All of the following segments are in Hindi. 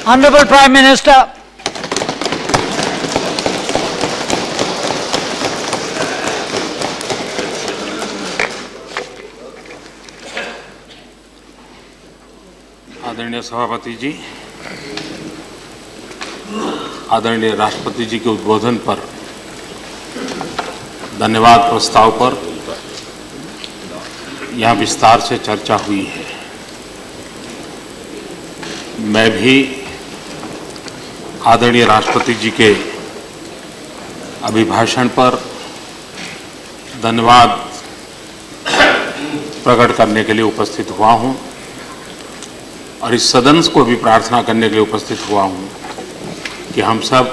Honorable Prime Minister. आदरणीय सभापति जी, आदरणीय राष्ट्रपति जी के उद्बोधन पर धन्यवाद प्रस्ताव पर यहाँ विस्तार से चर्चा हुई है। मैं भी आदरणीय राष्ट्रपति जी के अभिभाषण पर धन्यवाद प्रकट करने के लिए उपस्थित हुआ हूँ और इस सदन को भी प्रार्थना करने के लिए उपस्थित हुआ हूँ कि हम सब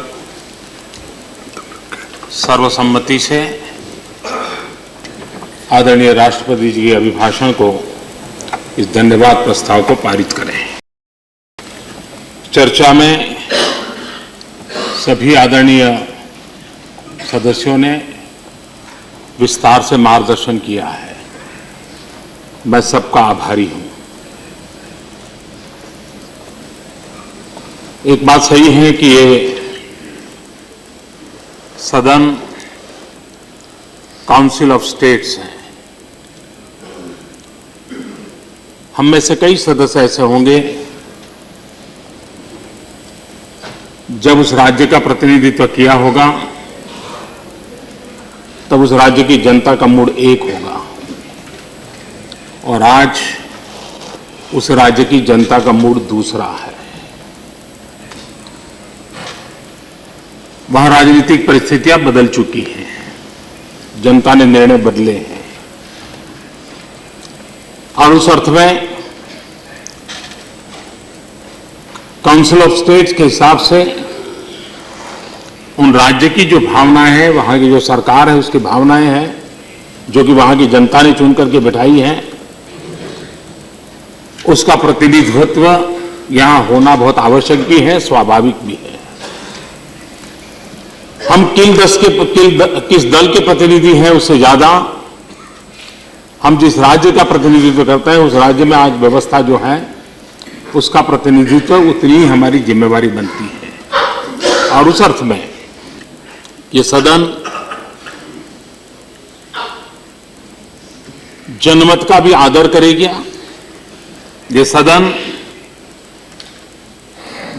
सर्वसम्मति से आदरणीय राष्ट्रपति जी के अभिभाषण को, इस धन्यवाद प्रस्ताव को पारित करें। चर्चा में सभी आदरणीय सदस्यों ने विस्तार से मार्गदर्शन किया है। मैं सबका आभारी हूं। एक बात सही है कि ये सदन काउंसिल ऑफ स्टेट्स है। हम में से कई सदस्य ऐसे होंगे जब उस राज्य का प्रतिनिधित्व किया होगा तब उस राज्य की जनता का मूड एक होगा और आज उस राज्य की जनता का मूड दूसरा है। वहां राजनीतिक परिस्थितियां बदल चुकी हैं, जनता ने निर्णय बदले हैं और उस अर्थ में काउंसिल ऑफ स्टेट्स के हिसाब से उन राज्य की जो भावनाएं हैं, वहां की जो सरकार है उसकी भावनाएं हैं, जो कि वहां की जनता ने चुन करके बिठाई है, उसका प्रतिनिधित्व यहां होना बहुत आवश्यक भी है, स्वाभाविक भी है। हम किस दल के प्रतिनिधि हैं उससे ज्यादा हम जिस राज्य का प्रतिनिधित्व करते हैं उस राज्य में आज व्यवस्था जो है उसका प्रतिनिधित्व उतनी ही हमारी जिम्मेवारी बनती है। और उस अर्थ में ये सदन जनमत का भी आदर करेगा। ये सदन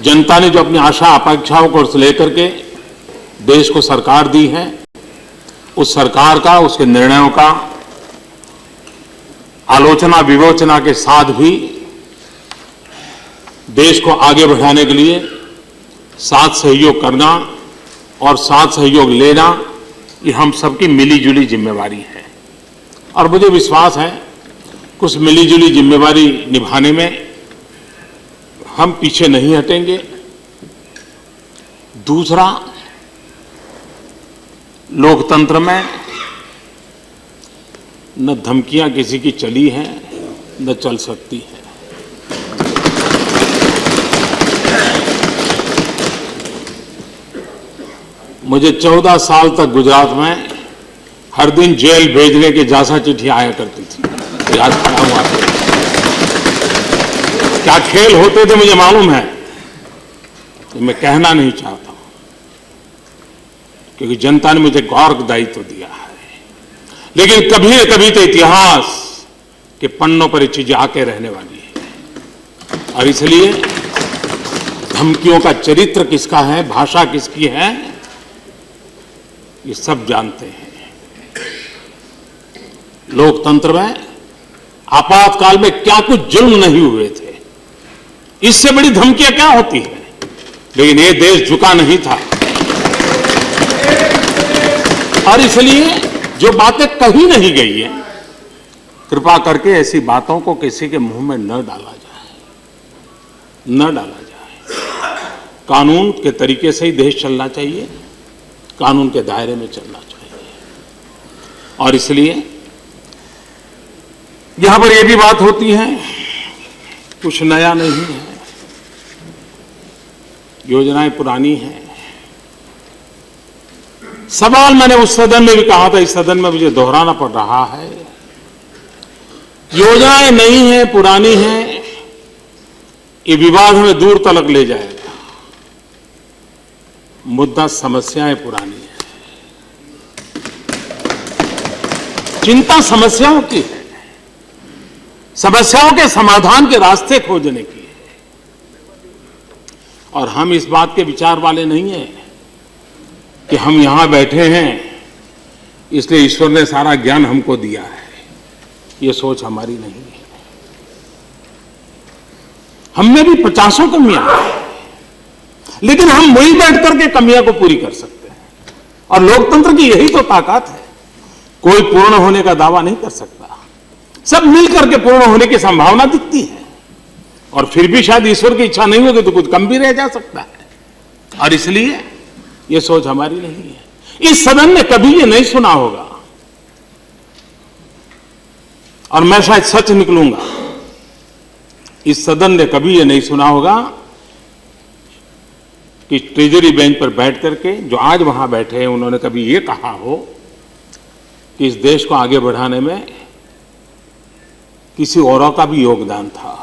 जनता ने जो अपनी आशा अपेक्षाओं को लेकर के देश को सरकार दी है, उस सरकार का, उसके निर्णयों का आलोचना विवेचना के साथ भी देश को आगे बढ़ाने के लिए साथ सहयोग करना और साथ सहयोग लेना, ये हम सबकी मिलीजुली जिम्मेवारी है। और मुझे विश्वास है कि उस मिलीजुली जिम्मेवारी निभाने में हम पीछे नहीं हटेंगे। दूसरा, लोकतंत्र में न धमकियां किसी की चली हैं न चल सकती हैं। मुझे 14 साल तक गुजरात में हर दिन जेल भेजने की जासा चिट्ठी आया करती थी। याद खड़ा हुआ क्या खेल होते थे मुझे मालूम है, तो मैं कहना नहीं चाहता क्योंकि जनता ने मुझे गौर दायित्व दिया है। लेकिन कभी न कभी तो इतिहास के पन्नों पर ये चीजें आके रहने वाली है और इसलिए धमकियों का चरित्र किसका है, भाषा किसकी है, ये सब जानते हैं। लोकतंत्र में आपातकाल में क्या कुछ जुल्म नहीं हुए थे, इससे बड़ी धमकियां क्या होती है। लेकिन ये देश झुका नहीं था और इसलिए जो बातें कही नहीं गई है, कृपा करके ऐसी बातों को किसी के मुंह में न डाला जाए, न डाला जाए। कानून के तरीके से ही देश चलना चाहिए, कानून के दायरे में चलना चाहिए। और इसलिए यहां पर यह भी बात होती है, कुछ नया नहीं है, योजनाएं पुरानी हैं। सवाल मैंने उस सदन में भी कहा था, इस सदन में मुझे दोहराना पड़ रहा है, योजनाएं नई हैं, पुरानी हैं, ये विवाद हमें दूर तलक ले जाएगा। मुद्दा समस्याएं पुरानी है, चिंता समस्याओं की है, समस्याओं के समाधान के रास्ते खोजने की है। और हम इस बात के विचार वाले नहीं हैं कि हम यहां बैठे हैं इसलिए ईश्वर ने सारा ज्ञान हमको दिया है। ये सोच हमारी नहीं है। हम में भी 50 कमियां हैं, लेकिन हम वहीं बैठ करके कमियां को पूरी कर सकते हैं। और लोकतंत्र की यही तो ताकत है। कोई पूर्ण होने का दावा नहीं कर सकता, सब मिलकर के पूर्ण होने की संभावना दिखती है। और फिर भी शायद ईश्वर की इच्छा नहीं होगी तो कुछ कम भी रह जा सकता है। और इसलिए यह सोच हमारी नहीं है। इस सदन ने कभी ये नहीं सुना होगा, और मैं शायद सच निकलूंगा, इस सदन ने कभी ये नहीं सुना होगा कि ट्रेजरी बेंच पर बैठ करके जो आज वहां बैठे हैं उन्होंने कभी ये कहा हो कि इस देश को आगे बढ़ाने में किसी औरों का भी योगदान था।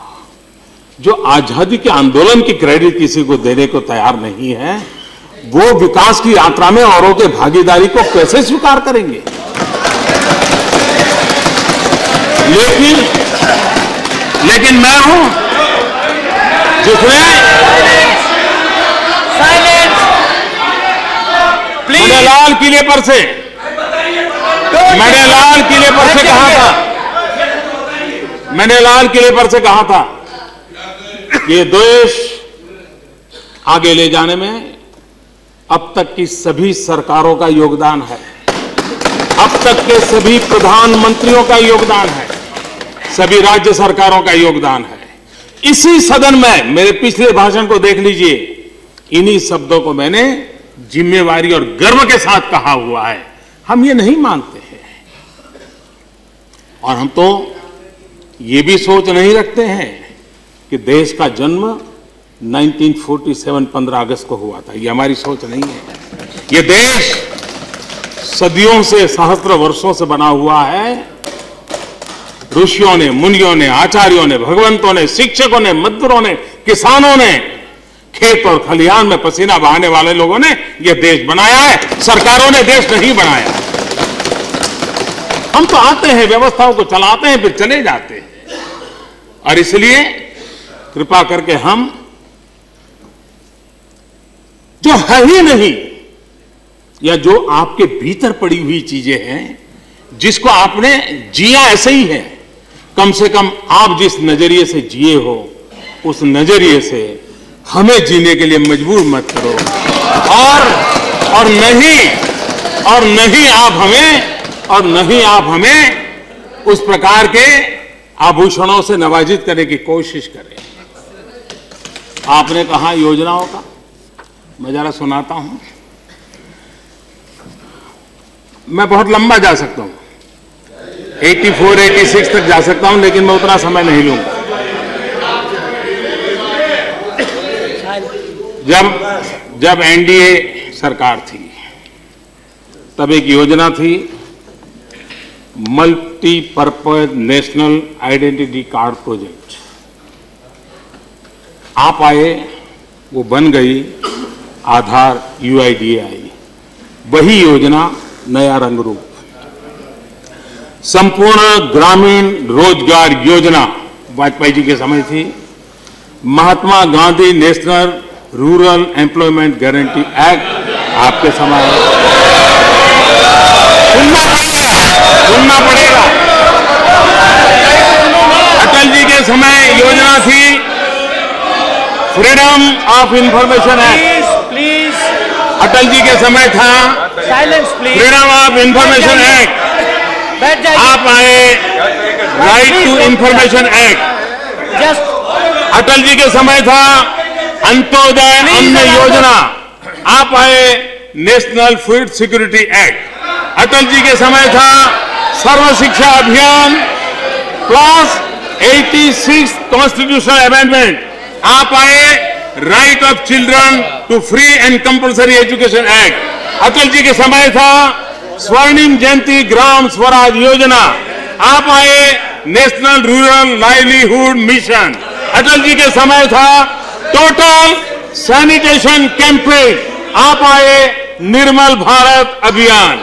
जो आजादी के आंदोलन की क्रेडिट किसी को देने को तैयार नहीं है, वो विकास की यात्रा में औरों के भागीदारी को कैसे स्वीकार करेंगे। लेकिन मैं हूं जिसने मैंने लाल किले पर से कहा था ये देश आगे ले जाने में अब तक की सभी सरकारों का योगदान है, अब तक के सभी प्रधानमंत्रियों का योगदान है, सभी राज्य सरकारों का योगदान है। इसी सदन में मेरे पिछले भाषण को देख लीजिए, इन्हीं शब्दों को मैंने जिम्मेवारी और गर्व के साथ कहा हुआ है। हम ये नहीं मानते हैं और हम तो ये भी सोच नहीं रखते हैं कि देश का जन्म 1947 15 अगस्त को हुआ था। ये हमारी सोच नहीं है। ये देश सदियों से, सहस्त्र वर्षों से बना हुआ है। ऋषियों ने, मुनियों ने, आचार्यों ने, भगवंतों ने, शिक्षकों ने, मजदूरों ने, किसानों ने, खेत और खलिहान में पसीना बहाने वाले लोगों ने यह देश बनाया है। सरकारों ने देश नहीं बनाया। हम तो आते हैं, व्यवस्थाओं को चलाते हैं, फिर चले जाते हैं। और इसलिए कृपा करके हम जो है ही नहीं, या जो आपके भीतर पड़ी हुई चीजें हैं, जिसको आपने जिया ऐसे ही है, कम से कम आप जिस नजरिए से जिए हो उस नजरिए से हमें जीने के लिए मजबूर मत करो। और नहीं आप हमें उस प्रकार के आभूषणों से नवाजित करने की कोशिश करें। आपने कहा योजनाओं का, मैं जरा सुनाता हूं। मैं बहुत लंबा जा सकता हूं, 84, 86 तक जा सकता हूं, लेकिन मैं उतना समय नहीं लूंगा। जब एनडीए सरकार थी तब एक योजना थी, multipurpose national identity card project. आप आए, वो बन गई आधार UIDAI। वही योजना नया रंग रूप, संपूर्ण ग्रामीण रोजगार योजना वाजपेयी जी के समय थी। Mahatma Gandhi national rural employment guarantee act आपके समय। सुनना पड़ेगा। अटल जी के समय योजना थी freedom of information act. Please, Atal ji के समय था फ्रीडम ऑफ इंफॉर्मेशन एक्ट। आप आए right to information act. Atal ji के समय था अंत्योदय अन्न योजना। आप आए national food security act. Atal ji के समय था सर्व शिक्षा अभियान प्लस 86 कॉन्स्टिट्यूशनल अमेंडमेंट। आप आए right of children to free and compulsory education act. Atal ji के समय था स्वर्णिम जयंती ग्राम स्वराज योजना। आप आए नेशनल रूरल लाइवलीहुड मिशन। अटल जी के समय था टोटल सैनिटेशन कैंपेन। आप आए निर्मल भारत अभियान,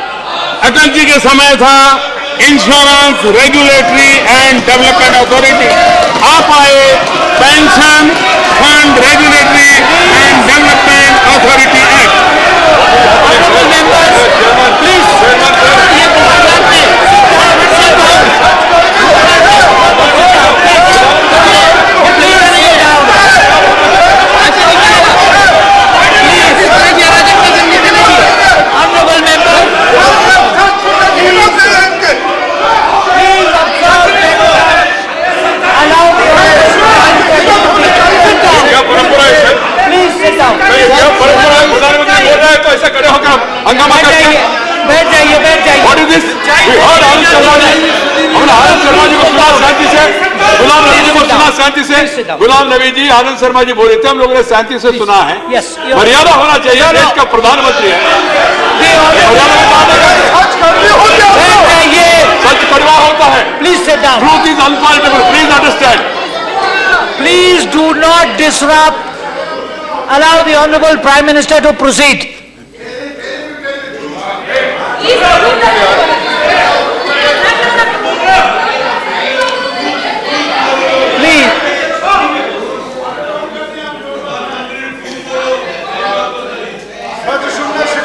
अटल जी के समय था insurance regulatory and development authority, आप आए pension fund regulatory and development authority act. शांति से गुलाम नबी जी, आनंद शर्मा जी बोल रहे थे, हम लोगों ने शांति से सुना है। मर्यादा होना चाहिए, देश का प्रधानमंत्री है। सच कड़वा होता है। Please sit down. Truth is unpalatable, please understand. Please do not disrupt, allow the honourable prime minister to proceed.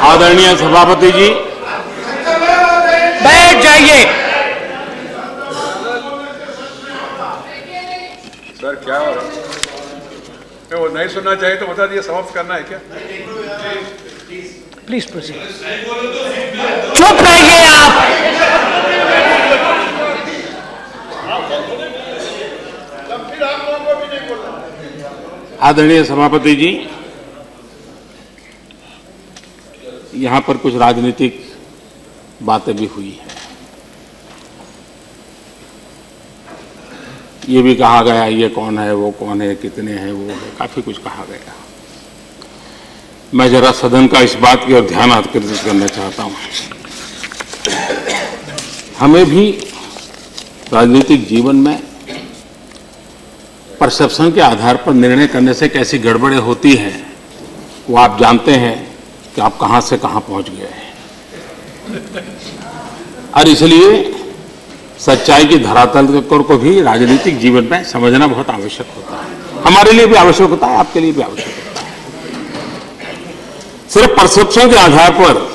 आदरणीय सभापति जी, बैठ जाइए। सर क्या हो रहा है? वो नहीं सुनना चाहिए तो बता दिए, समाप्त करना है क्या? Please proceed. चुप रहिए आप। आदरणीय सभापति जी, यहां पर कुछ राजनीतिक बातें भी हुई हैं। ये भी कहा गया ये कौन है, वो कौन है, कितने हैं, वो है, काफी कुछ कहा गया। मैं जरा सदन का इस बात की ओर ध्यान आकर्षित करना चाहता हूं। हमें भी राजनीतिक जीवन में परसेप्शन के आधार पर निर्णय करने से कैसी गड़बड़ें होती हैं वो आप जानते हैं कि आप कहां से कहां पहुंच गए हैं। और इसलिए सच्चाई की धरातल को भी राजनीतिक जीवन में समझना बहुत आवश्यक होता है। हमारे लिए भी आवश्यक होता है, आपके लिए भी आवश्यक होता है। सिर्फ परसेप्शन के आधार पर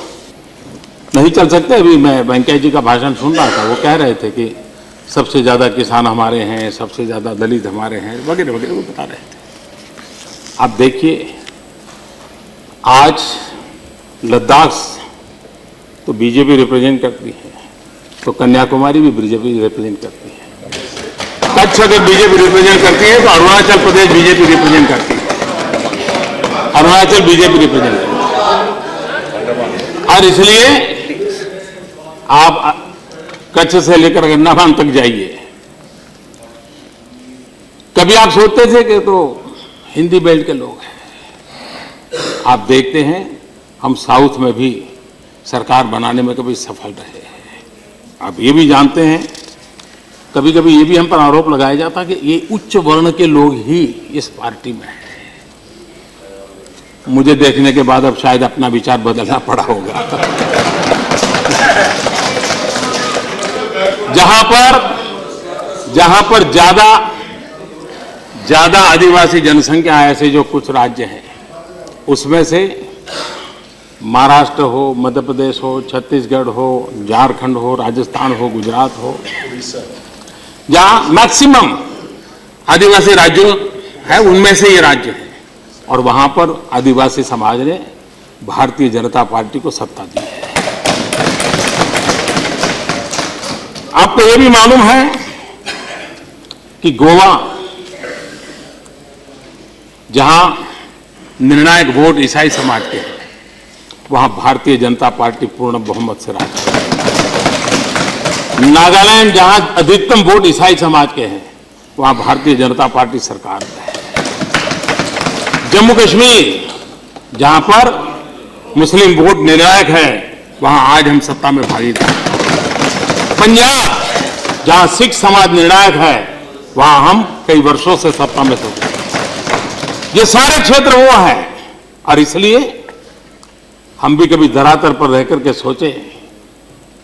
नहीं चल सकते। अभी मैं वेंकैया जी का भाषण सुन रहा था, वो कह रहे थे कि सबसे ज्यादा किसान हमारे हैं, सबसे ज्यादा दलित हमारे हैं, वगैरह वगैरह, वो बता रहे थे। आप देखिए, आज लद्दाख तो बीजेपी रिप्रेजेंट करती है, तो कन्याकुमारी भी बीजेपी रिप्रेजेंट करती है। कच्छ अगर बीजेपी रिप्रेजेंट करती है तो अरुणाचल प्रदेश बीजेपी रिप्रेजेंट करती है, अरुणाचल बीजेपी रिप्रेजेंट करती है। और इसलिए आप कच्छ से लेकर गन्नाबान तक जाइए। कभी आप सोचते थे कि तो हिंदी बेल्ट के लोग हैं, आप देखते हैं हम साउथ में भी सरकार बनाने में कभी सफल रहे हैं। आप ये भी जानते हैं, कभी कभी ये भी हम पर आरोप लगाया जाता कि ये उच्च वर्ण के लोग ही इस पार्टी में हैं। मुझे देखने के बाद अब शायद अपना विचार बदलना पड़ा होगा। जहां पर ज्यादा आदिवासी जनसंख्या ऐसे जो कुछ राज्य हैं, उसमें से महाराष्ट्र हो, मध्य प्रदेश हो, छत्तीसगढ़ हो, झारखंड हो, राजस्थान हो, गुजरात हो, जहां मैक्सिमम आदिवासी राज्यों है, उनमें से ये राज्य है। और वहां पर आदिवासी समाज ने भारतीय जनता पार्टी को सत्ता दी है। आपको ये भी मालूम है कि गोवा, जहां निर्णायक वोट ईसाई समाज के हैं, वहां भारतीय जनता पार्टी पूर्ण बहुमत से राज कर रही है। नागालैंड, जहां अधिकतम वोट ईसाई समाज के हैं, वहां भारतीय जनता पार्टी सरकार है। जम्मू कश्मीर, जहां पर मुस्लिम वोट निर्णायक है, वहां आज हम सत्ता में भागीदार हैं। पंजाब, जहां सिख समाज निर्णायक है, वहां हम कई वर्षों से सत्ता में थे। ये सारे क्षेत्र वो हैं, और इसलिए हम भी कभी धरातल पर रह करके सोचे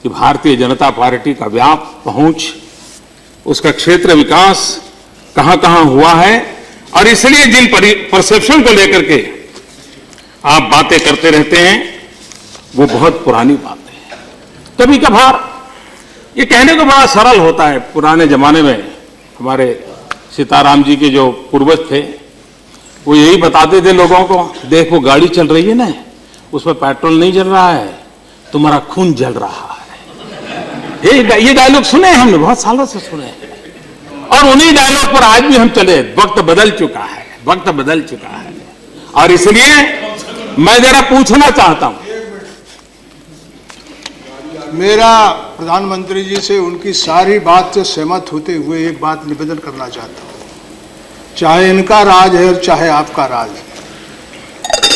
कि भारतीय जनता पार्टी का व्याप, पहुंच, उसका क्षेत्र विकास कहां कहां हुआ है, और इसलिए जिन परसेप्शन को लेकर के आप बातें करते रहते हैं वो बहुत पुरानी बातें हैं। कभी कभार ये कहने को बड़ा सरल होता है। पुराने जमाने में हमारे सीताराम जी के जो पूर्वज थे वो यही बताते थे लोगों को, देख वो गाड़ी चल रही है ना, उसमें पेट्रोल नहीं जल रहा है, तुम्हारा खून जल रहा है। ये डायलॉग सुने हमने, बहुत सालों से सुने, और उन्हीं डायलॉग पर आज भी हम चले। वक्त बदल चुका है, वक्त बदल चुका है, और इसलिए मैं जरा पूछना चाहता हूं, मेरा प्रधानमंत्री जी से उनकी सारी बात से सहमत होते हुए एक बात निवेदन करना चाहता हूं, चाहे इनका राज है और चाहे आपका राज है,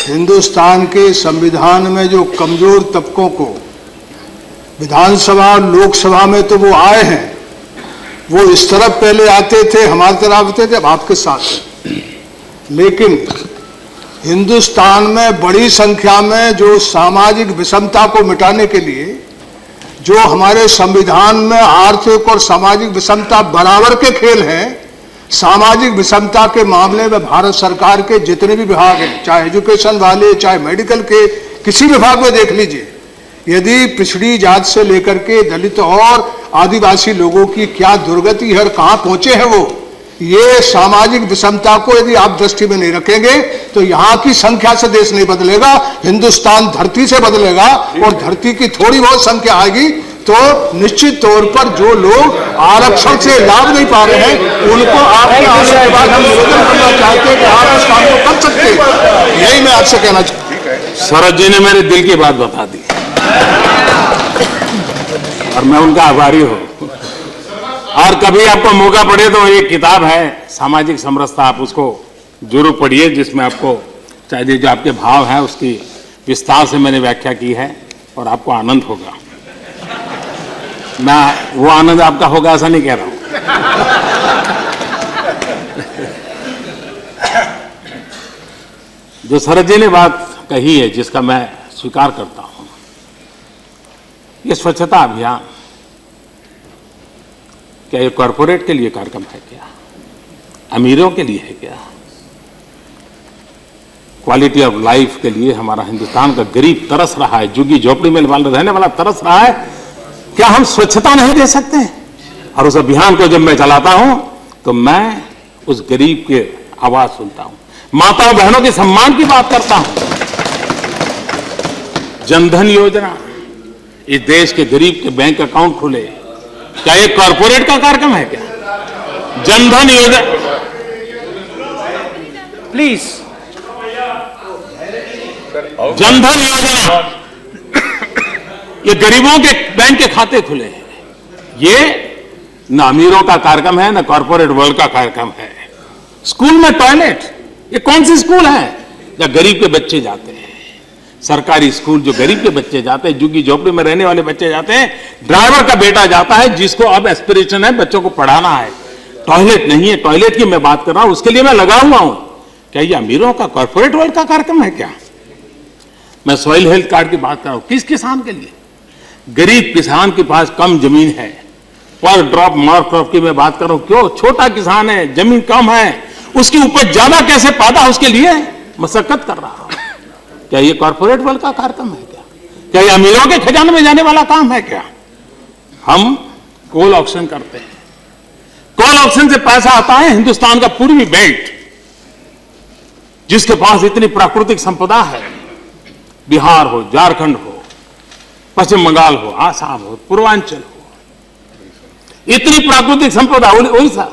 हिंदुस्तान के संविधान में जो कमजोर तबकों को विधानसभा और लोकसभा में तो वो आए हैं, वो इस तरफ पहले आते थे, हमारी तरफ आते थे, अब आपके साथ, लेकिन हिंदुस्तान में बड़ी संख्या में जो सामाजिक विषमता को मिटाने के लिए जो हमारे संविधान में आर्थिक और सामाजिक विषमता बराबर के खेल हैं, सामाजिक विषमता के मामले में भारत सरकार के जितने भी विभाग हैं, चाहे एजुकेशन वाले, चाहे मेडिकल के किसी विभाग में देख लीजिए, यदि पिछड़ी जात से लेकर के दलित और आदिवासी लोगों की क्या दुर्गति है और कहां पहुंचे हैं वो, ये सामाजिक विषमता को यदि आप दृष्टि में नहीं रखेंगे तो यहां की संख्या से देश नहीं बदलेगा, हिंदुस्तान धरती से बदलेगा, और धरती की थोड़ी बहुत संख्या आएगी तो निश्चित तौर पर जो लोग आरक्षण से लाभ नहीं पा रहे हैं उनको आपके आने के बाद हम निवेदन करना चाहते हैं कि आप इस काम को कर सकते हैं। यही मैं आपसे कहना चाहता हूं। शरद जी ने मेरे दिल की बात बता दी और मैं उनका आभारी हूं। और कभी आपको मौका पड़े तो एक किताब है सामाजिक समरसता, आप उसको जरूर पढ़िए, जिसमें आपको चाहिए जो आपके भाव हैं उसकी विस्तार से मैंने व्याख्या की है और आपको आनंद होगा। मैं वो आनंद आपका होगा ऐसा नहीं कह रहा हूं। जो शरद जी ने बात कही है जिसका मैं स्वीकार करता हूं, ये स्वच्छता अभियान क्या ये कॉरपोरेट के लिए कार्यक्रम है क्या, अमीरों के लिए है क्या? क्वालिटी ऑफ लाइफ के लिए हमारा हिंदुस्तान का गरीब तरस रहा है, झुग्गी झोपड़ी में रहने वाला तरस रहा है, क्या हम स्वच्छता नहीं दे सकते? और उस अभियान को जब मैं चलाता हूं तो मैं उस गरीब की आवाज सुनता हूं, माताओं बहनों के सम्मान की बात करता हूं। जनधन योजना, इस देश के गरीब के बैंक अकाउंट खुले, क्या ये कॉरपोरेट का कार्यक्रम है क्या? जनधन योजना, प्लीज, जनधन योजना, ये गरीबों के बैंक के खाते खुले हैं, ये न अमीरों का कार्यक्रम है न कॉरपोरेट वर्ल्ड का कार्यक्रम है। स्कूल में टॉयलेट, ये कौन सी स्कूल है जहां गरीब के बच्चे जाते हैं? सरकारी स्कूल जो गरीब के बच्चे जाते हैं, झुग्गी झोपड़ी में रहने वाले बच्चे जाते हैं, ड्राइवर का बेटा जाता है जिसको अब एस्पिरेशन है बच्चों को पढ़ाना है, टॉयलेट नहीं है। टॉयलेट की मैं बात कर रहा हूं, उसके लिए मैं लगा हुआ हूं। क्या ये अमीरों का कॉर्पोरेट वर्ल्ड का कार्यक्रम है क्या? मैं सॉइल हेल्थ कार्ड की बात कर रहा हूं, किस किसान के लिए? गरीब किसान के पास कम जमीन है, पर ड्रॉप मार क्रॉप की मैं बात कर रहा हूं, क्यों? छोटा किसान है, जमीन कम है, उसकी उपज ज्यादा कैसे पैदा, उसके लिए मशक्कत कर रहा हूं। क्या ये कॉर्पोरेट वर्ल्ड का कार्यक्रम है क्या? क्या ये अमीरों के खजाने में जाने वाला काम है क्या? हम कोल ऑक्शन करते हैं, कोल ऑक्शन से पैसा आता है हिंदुस्तान का पूर्वी बेल्ट, जिसके पास इतनी प्राकृतिक संपदा है, बिहार हो, झारखंड हो, पश्चिम बंगाल हो, आसाम हो, पूर्वांचल हो, इतनी प्राकृतिक संपदा, ओडिशा,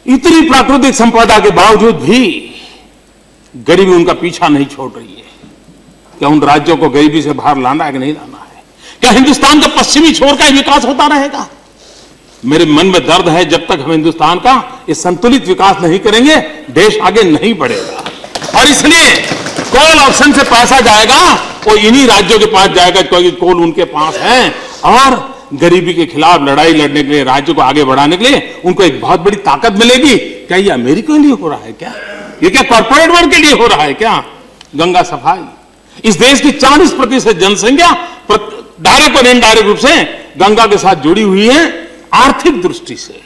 इतनी प्राकृतिक संपदा के बावजूद भी गरीबी उनका पीछा नहीं छोड़ रही है। क्या उन राज्यों को गरीबी से बाहर लाना है कि नहीं लाना है? क्या हिंदुस्तान का पश्चिमी छोर का विकास होता रहेगा? मेरे मन में दर्द है, जब तक हम हिंदुस्तान का ये संतुलित विकास नहीं करेंगे देश आगे नहीं बढ़ेगा। और इसलिए कोल ऑप्शन से पैसा जाएगा वो इन्हीं राज्यों के पास जाएगा क्योंकि कोल उनके पास है, और गरीबी के खिलाफ लड़ाई लड़ने के लिए, राज्यों को आगे बढ़ाने के लिए उनको एक बहुत बड़ी ताकत मिलेगी। क्या ये अमेरिका के लिए हो रहा है क्या? ये क्या कॉर्पोरेट वर्ल्ड के लिए हो रहा है क्या? गंगा सफाई, इस देश की 40% जनसंख्या डायरेक्ट और इनडायरेक्ट रूप से गंगा के साथ जुड़ी हुई है। आर्थिक दृष्टि से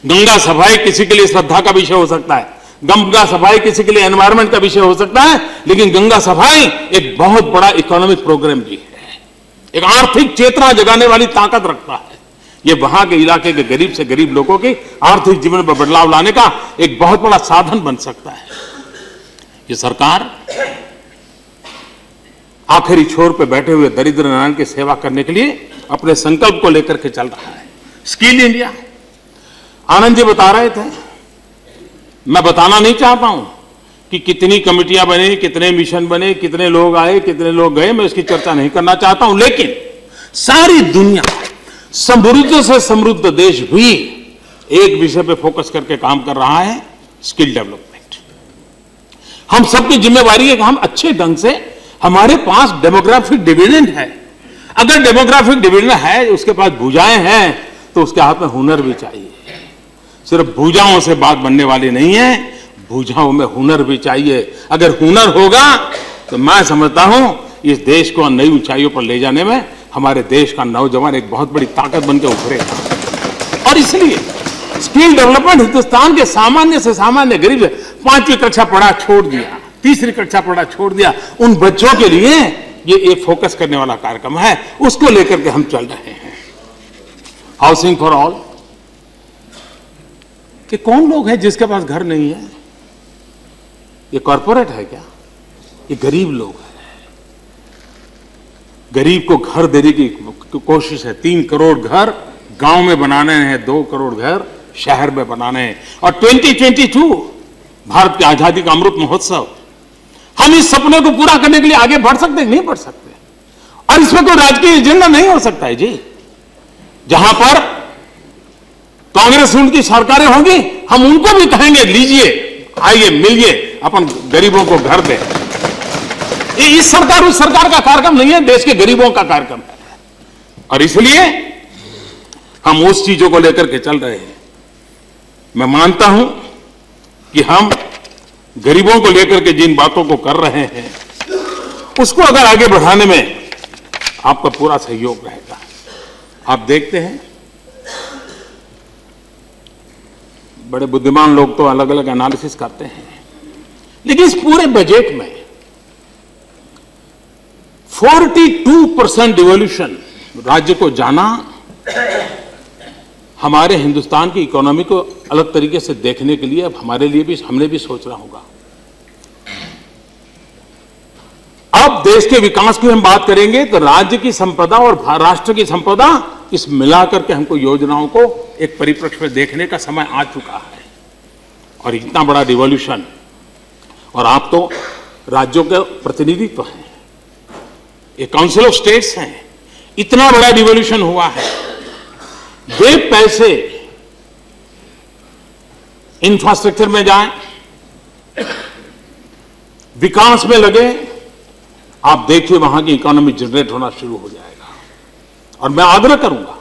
गंगा सफाई किसी के लिए श्रद्धा का विषय हो सकता है, गंगा सफाई किसी के लिए एनवायरमेंट का विषय हो सकता है, लेकिन गंगा सफाई एक बहुत बड़ा इकोनॉमिक प्रोग्राम भी है, एक आर्थिक चेतना जगाने वाली ताकत रखता है। ये वहां के इलाके के गरीब से गरीब लोगों की आर्थिक जीवन में बदलाव लाने का एक बहुत बड़ा साधन बन सकता है। ये सरकार आखिरी छोर पे बैठे हुए दरिद्र नारायण की सेवा करने के लिए अपने संकल्प को लेकर के चल रहा है। स्किल इंडिया, आनंद जी बता रहे थे, मैं बताना नहीं चाहता हूं कि कितनी कमेटियां बनी, कितने मिशन बने, कितने लोग आए, कितने लोग गए, मैं इसकी चर्चा नहीं करना चाहता हूं। लेकिन सारी दुनिया, समृद्ध से समृद्ध देश भी एक विषय पे फोकस करके काम कर रहा है, स्किल डेवलपमेंट। हम सबकी जिम्मेवारी है कि हम अच्छे ढंग से, हमारे पास डेमोग्राफिक डिविडेंड है। अगर डेमोग्राफिक डिविडेंड है, उसके पास भुजाएं हैं, तो उसके हाथ में हुनर भी चाहिए। सिर्फ भुजाओं से बात बनने वाली नहीं है, भुजाओं में हुनर भी चाहिए। अगर हुनर होगा तो मैं समझता हूं इस देश को नई ऊंचाइयों पर ले जाने में हमारे देश का नौजवान एक बहुत बड़ी ताकत बनकर उभरेगा। और इसलिए स्किल डेवलपमेंट हिंदुस्तान के सामान्य से सामान्य गरीब, 5वीं कक्षा पढ़ा छोड़ दिया, 3री कक्षा पढ़ा छोड़ दिया, उन बच्चों के लिए ये एक फोकस करने वाला कार्यक्रम है, उसको लेकर के हम चल रहे हैं। हाउसिंग फॉर ऑल, कि कौन लोग हैं जिसके पास घर नहीं है? ये कॉरपोरेट है क्या? ये गरीब लोग हैं। गरीब को घर देने की कोशिश है। 3 करोड़ घर गांव में बनाने हैं, 2 करोड़ घर शहर में बनाने हैं। और 2022 भारत की आजादी का अमृत महोत्सव, हम इस सपने को पूरा करने के लिए आगे बढ़ सकते नहीं बढ़ सकते? और इसमें कोई राजकीय एजेंडा नहीं हो सकता है जी। जहां पर कांग्रेस उनकी सरकारें होंगी, हम उनको भी कहेंगे लीजिए, आइए मिलिए, अपन गरीबों को घर दें। ये इस सरकार उस सरकार का कार्यक्रम नहीं है, देश के गरीबों का कार्यक्रम है। और इसलिए हम उस चीजों को लेकर के चल रहे हैं। मैं मानता हूं कि हम गरीबों को लेकर के जिन बातों को कर रहे हैं, उसको अगर आगे बढ़ाने में आपका पूरा सहयोग रहेगा। आप देखते हैं, बड़े बुद्धिमान लोग तो अलग अलग एनालिसिस करते हैं, लेकिन इस पूरे बजट में 42% डिवोल्यूशन राज्य को जाना हमारे हिंदुस्तान की इकोनॉमी को अलग तरीके से देखने के लिए अब हमारे लिए भी, हमने भी सोचना होगा। अब देश के विकास की हम बात करेंगे तो राज्य की संपदा और राष्ट्र की संपदा, इस मिलाकर के हमको योजनाओं को एक परिप्रेक्ष्य में देखने का समय आ चुका है। और इतना बड़ा रिवॉल्यूशन, और आप तो राज्यों के प्रतिनिधित्व हैं, ये काउंसिल ऑफ स्टेट्स हैं, इतना बड़ा रिवॉल्यूशन हुआ है। वे पैसे इंफ्रास्ट्रक्चर में जाएं, विकास में लगे, आप देखिए वहां की इकोनॉमी जनरेट होना शुरू हो जाएगा। और मैं आग्रह करूंगा,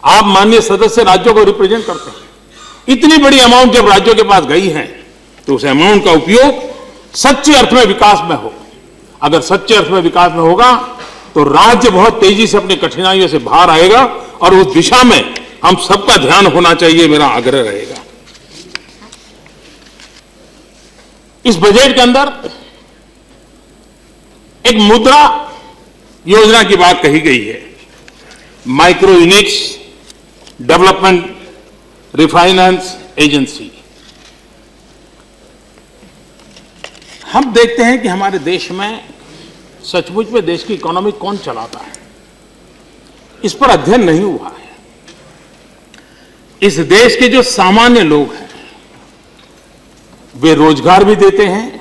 आप माननीय सदस्य राज्यों को रिप्रेजेंट करते हैं, इतनी बड़ी अमाउंट जब राज्यों के पास गई है तो उस अमाउंट का उपयोग सच्चे अर्थ में विकास में हो। अगर सच्चे अर्थ में विकास में होगा तो राज्य बहुत तेजी से अपनी कठिनाइयों से बाहर आएगा, और उस दिशा में हम सबका ध्यान होना चाहिए, मेरा आग्रह रहेगा। इस बजट के अंदर एक मुद्रा योजना की बात कही गई है, micro units development refinance agency. हम देखते हैं कि हमारे देश में सचमुच में देश की इकोनॉमी कौन चलाता है, इस पर अध्ययन नहीं हुआ है। इस देश के जो सामान्य लोग हैं वे रोजगार भी देते हैं,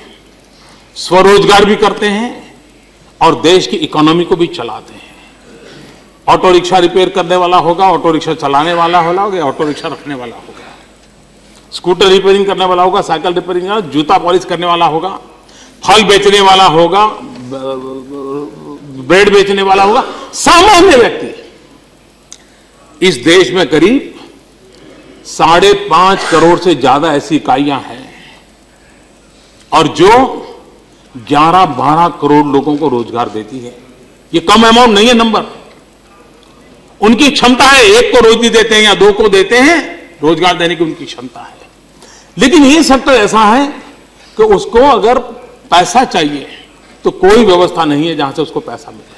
स्वरोजगार भी करते हैं, और देश की इकोनॉमी को भी चलाते हैं। ऑटो रिक्शा रिपेयर करने वाला होगा, ऑटो रिक्शा चलाने वाला होगा, ऑटो रिक्शा रखने वाला होगा, स्कूटर रिपेयरिंग करने वाला होगा, साइकिल रिपेयरिंग, जूता पॉलिश करने वाला होगा, फल बेचने वाला होगा, ब्रेड बेचने वाला होगा, सामान्य व्यक्ति। इस देश में करीब 5.5 करोड़ से ज्यादा ऐसी इकाइयां हैं, और जो 11-12 करोड़ लोगों को रोजगार देती है। ये कम अमाउंट नहीं है नंबर। उनकी क्षमता है, एक को रोजी देते हैं या 2 को देते हैं, रोजगार देने की उनकी क्षमता है। लेकिन ये सेक्टर ऐसा है कि उसको अगर पैसा चाहिए तो कोई व्यवस्था नहीं है जहां से उसको पैसा मिले।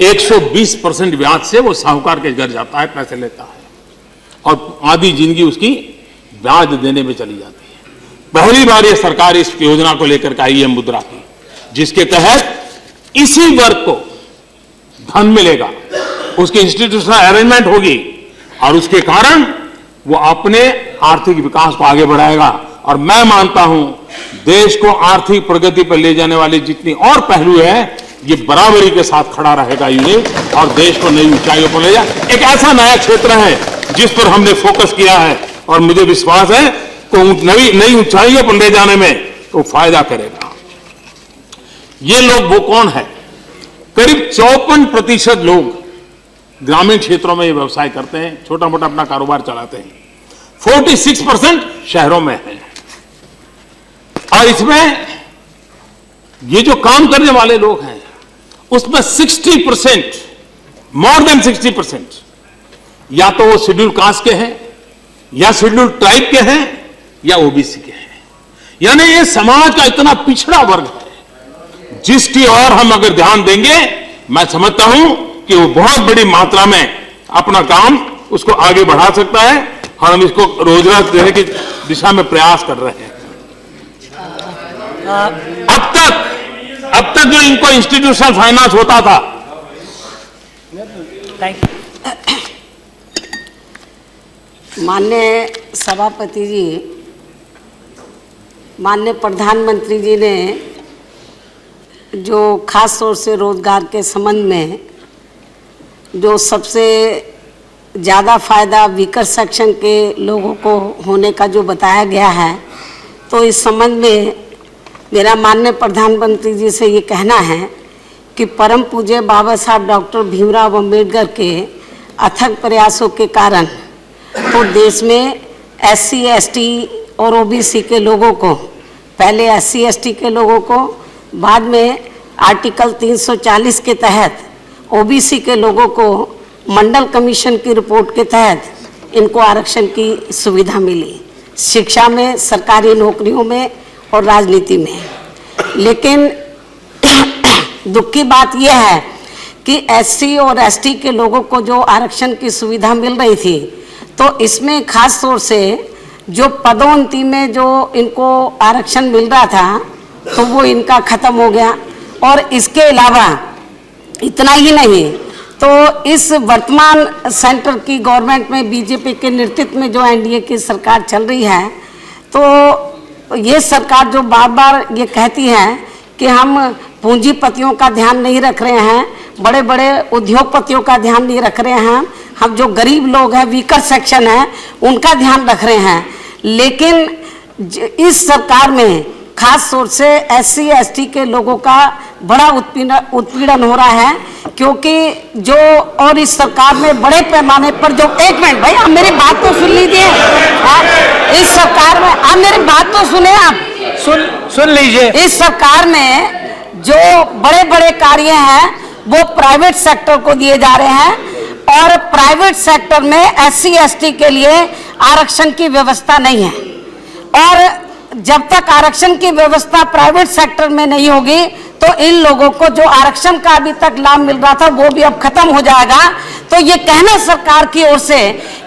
120% ब्याज से वो साहूकार के घर जाता है, पैसे लेता है और आधी जिंदगी उसकी ब्याज देने में चली जाती है। पहली बार ये सरकार इस योजना को लेकर आई है मुद्रा की, जिसके तहत इसी वर्ग को धन मिलेगा, उसकी इंस्टीट्यूशनल अरेंजमेंट होगी और उसके कारण वो अपने आर्थिक विकास को आगे बढ़ाएगा। और मैं मानता हूं देश को आर्थिक प्रगति पर ले जाने वाले जितनी और पहलू है, ये बराबरी के साथ खड़ा रहेगा यूनिट और देश को नई ऊंचाइयों पर ले जाए। एक ऐसा नया क्षेत्र है जिस पर हमने फोकस किया है और मुझे विश्वास है तो नई ऊंचाइयों पर ले जाने में तो फायदा करेगा। ये लोग वो कौन है? करीब 54% लोग ग्रामीण क्षेत्रों में ये व्यवसाय करते हैं, छोटा मोटा अपना कारोबार चलाते हैं। 46% शहरों में है। और इसमें ये जो काम करने वाले लोग हैं उसमें 60%, मोर देन 60% या तो वो शेड्यूल कास्ट के हैं या शेड्यूल ट्राइब के हैं या ओबीसी के हैं। यानी ये समाज का इतना पिछड़ा वर्ग है जिसकी ओर हम अगर ध्यान देंगे, मैं समझता हूं कि वो बहुत बड़ी मात्रा में अपना काम उसको आगे बढ़ा सकता है और हम इसको रोजगार देने की दिशा में प्रयास कर रहे हैं। अब तक जो इनको इंस्टीट्यूशनल फाइनेंस होता था, माननीय सभापति जी, माननीय प्रधानमंत्री जी ने जो खास तौर से रोजगार के संबंध में जो सबसे ज़्यादा फायदा वीकर सेक्शन के लोगों को होने का जो बताया गया है, तो इस संबंध में मेरा माननीय प्रधानमंत्री जी से ये कहना है कि परम पूज्य बाबा साहब डॉक्टर भीमराव अंबेडकर के अथक प्रयासों के कारण तो देश में SC ST और OBC के लोगों को, पहले SC ST के लोगों को, बाद में आर्टिकल 340 के तहत OBC के लोगों को मंडल कमीशन की रिपोर्ट के तहत इनको आरक्षण की सुविधा मिली, शिक्षा में, सरकारी नौकरियों में और राजनीति में। लेकिन दुख की बात यह है कि SC और ST के लोगों को जो आरक्षण की सुविधा मिल रही थी, तो इसमें खास तौर से जो पदोन्नति में जो इनको आरक्षण मिल रहा था तो वो इनका ख़त्म हो गया। और इसके अलावा इतना ही नहीं, तो इस वर्तमान सेंटर की गवर्नमेंट में बीजेपी के नेतृत्व में जो NDA की सरकार चल रही है, तो ये सरकार जो बार बार ये कहती है कि हम पूंजीपतियों का ध्यान नहीं रख रहे हैं, बड़े बड़े उद्योगपतियों का ध्यान नहीं रख रहे हैं, हम जो गरीब लोग हैं, वीकर सेक्शन है, उनका ध्यान रख रहे हैं। लेकिन इस सरकार में खास तौर से SC ST के लोगों का बड़ा उत्पीड़न हो रहा है, क्योंकि जो और इस सरकार में बड़े पैमाने पर जो, एक मिनट भाई, आप मेरी बात तो सुन लीजिए। इस सरकार में आप मेरी बात तो सुने, आप सुन लीजिए। इस सरकार में जो बड़े बड़े कार्य हैं वो प्राइवेट सेक्टर को दिए जा रहे हैं और प्राइवेट सेक्टर में SC ST के लिए आरक्षण की व्यवस्था नहीं है। और जब तक आरक्षण की व्यवस्था प्राइवेट सेक्टर में नहीं होगी तो इन लोगों को जो आरक्षण का अभी तक लाभ मिल रहा था वो भी अब खत्म हो जाएगा। तो ये कहना सरकार की ओर से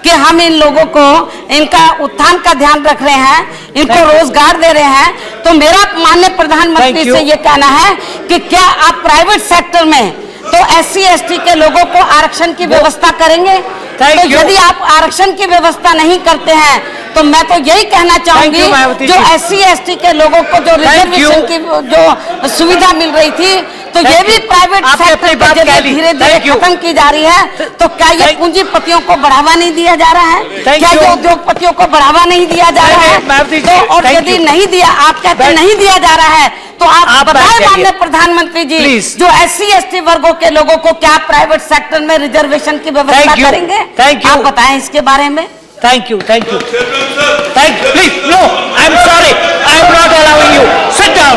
कि हम इन लोगों को, इनका उत्थान का ध्यान रख रहे हैं, इनको रोजगार दे रहे हैं, तो मेरा माननीय प्रधानमंत्री से ये कहना है कि क्या आप प्राइवेट सेक्टर में तो SC ST के लोगों को आरक्षण की व्यवस्था करेंगे? तो यदि आप आरक्षण की व्यवस्था नहीं करते हैं तो मैं तो यही कहना चाहूंगी, जो SC ST के लोगों को जो रिजर्वेशन की जो सुविधा मिल रही थी, तो ये भी प्राइवेट सेक्टर पर धीरे धीरे खत्म की जा रही है। तो क्या ये पूंजीपतियों को बढ़ावा नहीं दिया जा रहा है? क्या ये उद्योगपतियों को बढ़ावा नहीं दिया जा रहा है? तो और यदि नहीं दिया, आप कहते नहीं दिया जा रहा है, तो आप बताएं माननीय प्रधानमंत्री जी, जो SC ST वर्गों के लोगों को क्या प्राइवेट सेक्टर में रिजर्वेशन की व्यवस्था करेंगे? आप बताएं इसके बारे में। Thank you. Thank you. Please, no, I'm sorry. I'm not allowing you. Sit down.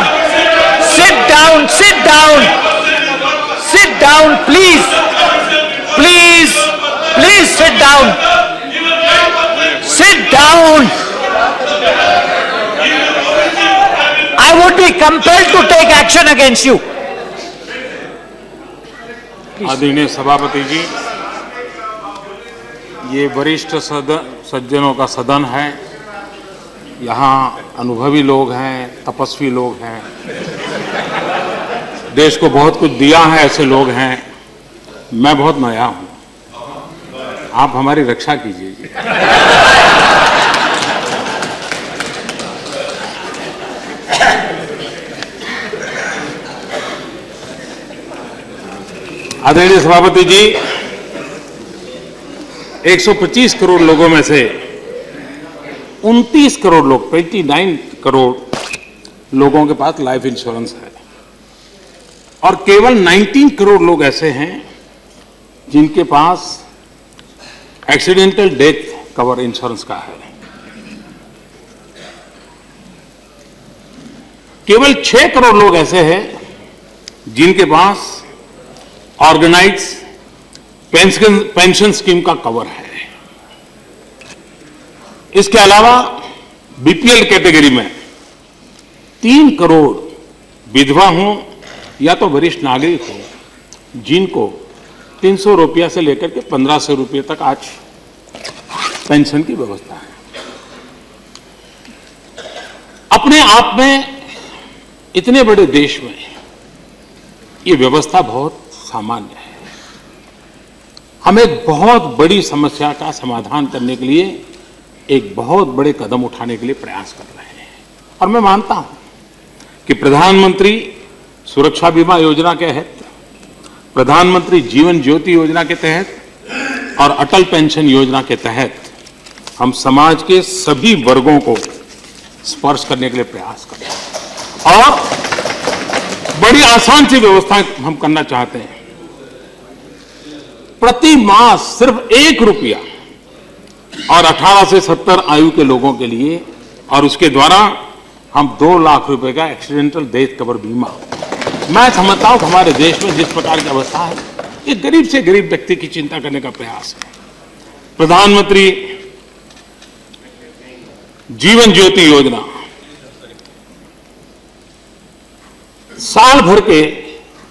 down, please. Please, please sit down. Sit down. I would be compelled to take action against you. आदरणीय सभापति जी, ये वरिष्ठ सज्जनों का सदन है। यहाँ अनुभवी लोग हैं, तपस्वी लोग हैं, देश को बहुत कुछ दिया है, ऐसे लोग हैं। मैं बहुत नया हूँ, आप हमारी रक्षा कीजिए जी। आदरणीय सभापति जी, 125 करोड़ लोगों में से 29 करोड़ लोग, 29 करोड़ लोगों के पास लाइफ इंश्योरेंस है और केवल 19 करोड़ लोग ऐसे हैं जिनके पास एक्सीडेंटल डेथ कवर इंश्योरेंस का है। केवल 6 करोड़ लोग ऐसे हैं जिनके पास ऑर्गेनाइज पेंशन स्कीम का कवर है। इसके अलावा बीपीएल कैटेगरी में 3 करोड़ विधवा हों या तो वरिष्ठ नागरिक हों जिनको 300 रुपया से लेकर के 1500 रुपये तक आज पेंशन की व्यवस्था है। अपने आप में इतने बड़े देश में ये व्यवस्था बहुत सामान्य है। हम एक बहुत बड़ी समस्या का समाधान करने के लिए एक बहुत बड़े कदम उठाने के लिए प्रयास कर रहे हैं और मैं मानता हूं कि प्रधानमंत्री सुरक्षा बीमा योजना के तहत, प्रधानमंत्री जीवन ज्योति योजना के तहत और अटल पेंशन योजना के तहत हम समाज के सभी वर्गों को स्पर्श करने के लिए प्रयास कर रहे हैं और बड़ी आसान सी व्यवस्था हम करना चाहते हैं। प्रति मास सिर्फ 1 रुपया और 18 से 70 आयु के लोगों के लिए और उसके द्वारा हम 2 लाख रुपए का एक्सीडेंटल डेथ कवर बीमा। मैं समझता हूं कि हमारे देश में जिस प्रकार की अवस्था है, ये गरीब से गरीब व्यक्ति की चिंता करने का प्रयास है। प्रधानमंत्री जीवन ज्योति योजना साल भर के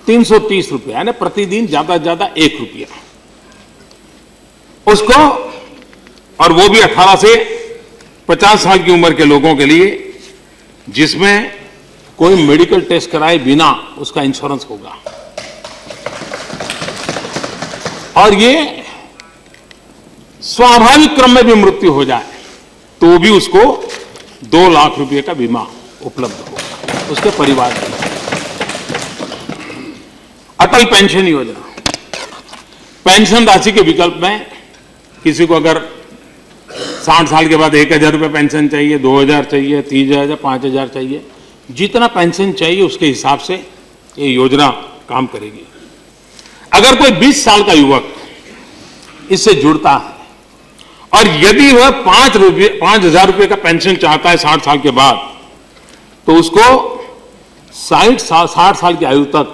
330 रुपये यानी प्रतिदिन ज्यादा से ज्यादा 1 रुपया उसको, और वो भी 18 से 50 साल की उम्र के लोगों के लिए जिसमें कोई मेडिकल टेस्ट कराए बिना उसका इंश्योरेंस होगा। और ये स्वाभाविक क्रम में भी मृत्यु हो जाए तो भी उसको 2 लाख रुपए का बीमा उपलब्ध होगा उसके परिवार के लिए। अटल पेंशन योजना, पेंशन राशि के विकल्प में किसी को अगर 60 साल के बाद 1000 रुपये पेंशन चाहिए, 2000 चाहिए, 3000 या 5000 चाहिए, जितना पेंशन चाहिए उसके हिसाब से ये योजना काम करेगी। अगर कोई 20 साल का युवक इससे जुड़ता है और यदि वह 5000 रुपये का पेंशन चाहता है 60 साल के बाद, तो उसको 60 साल की आयु तक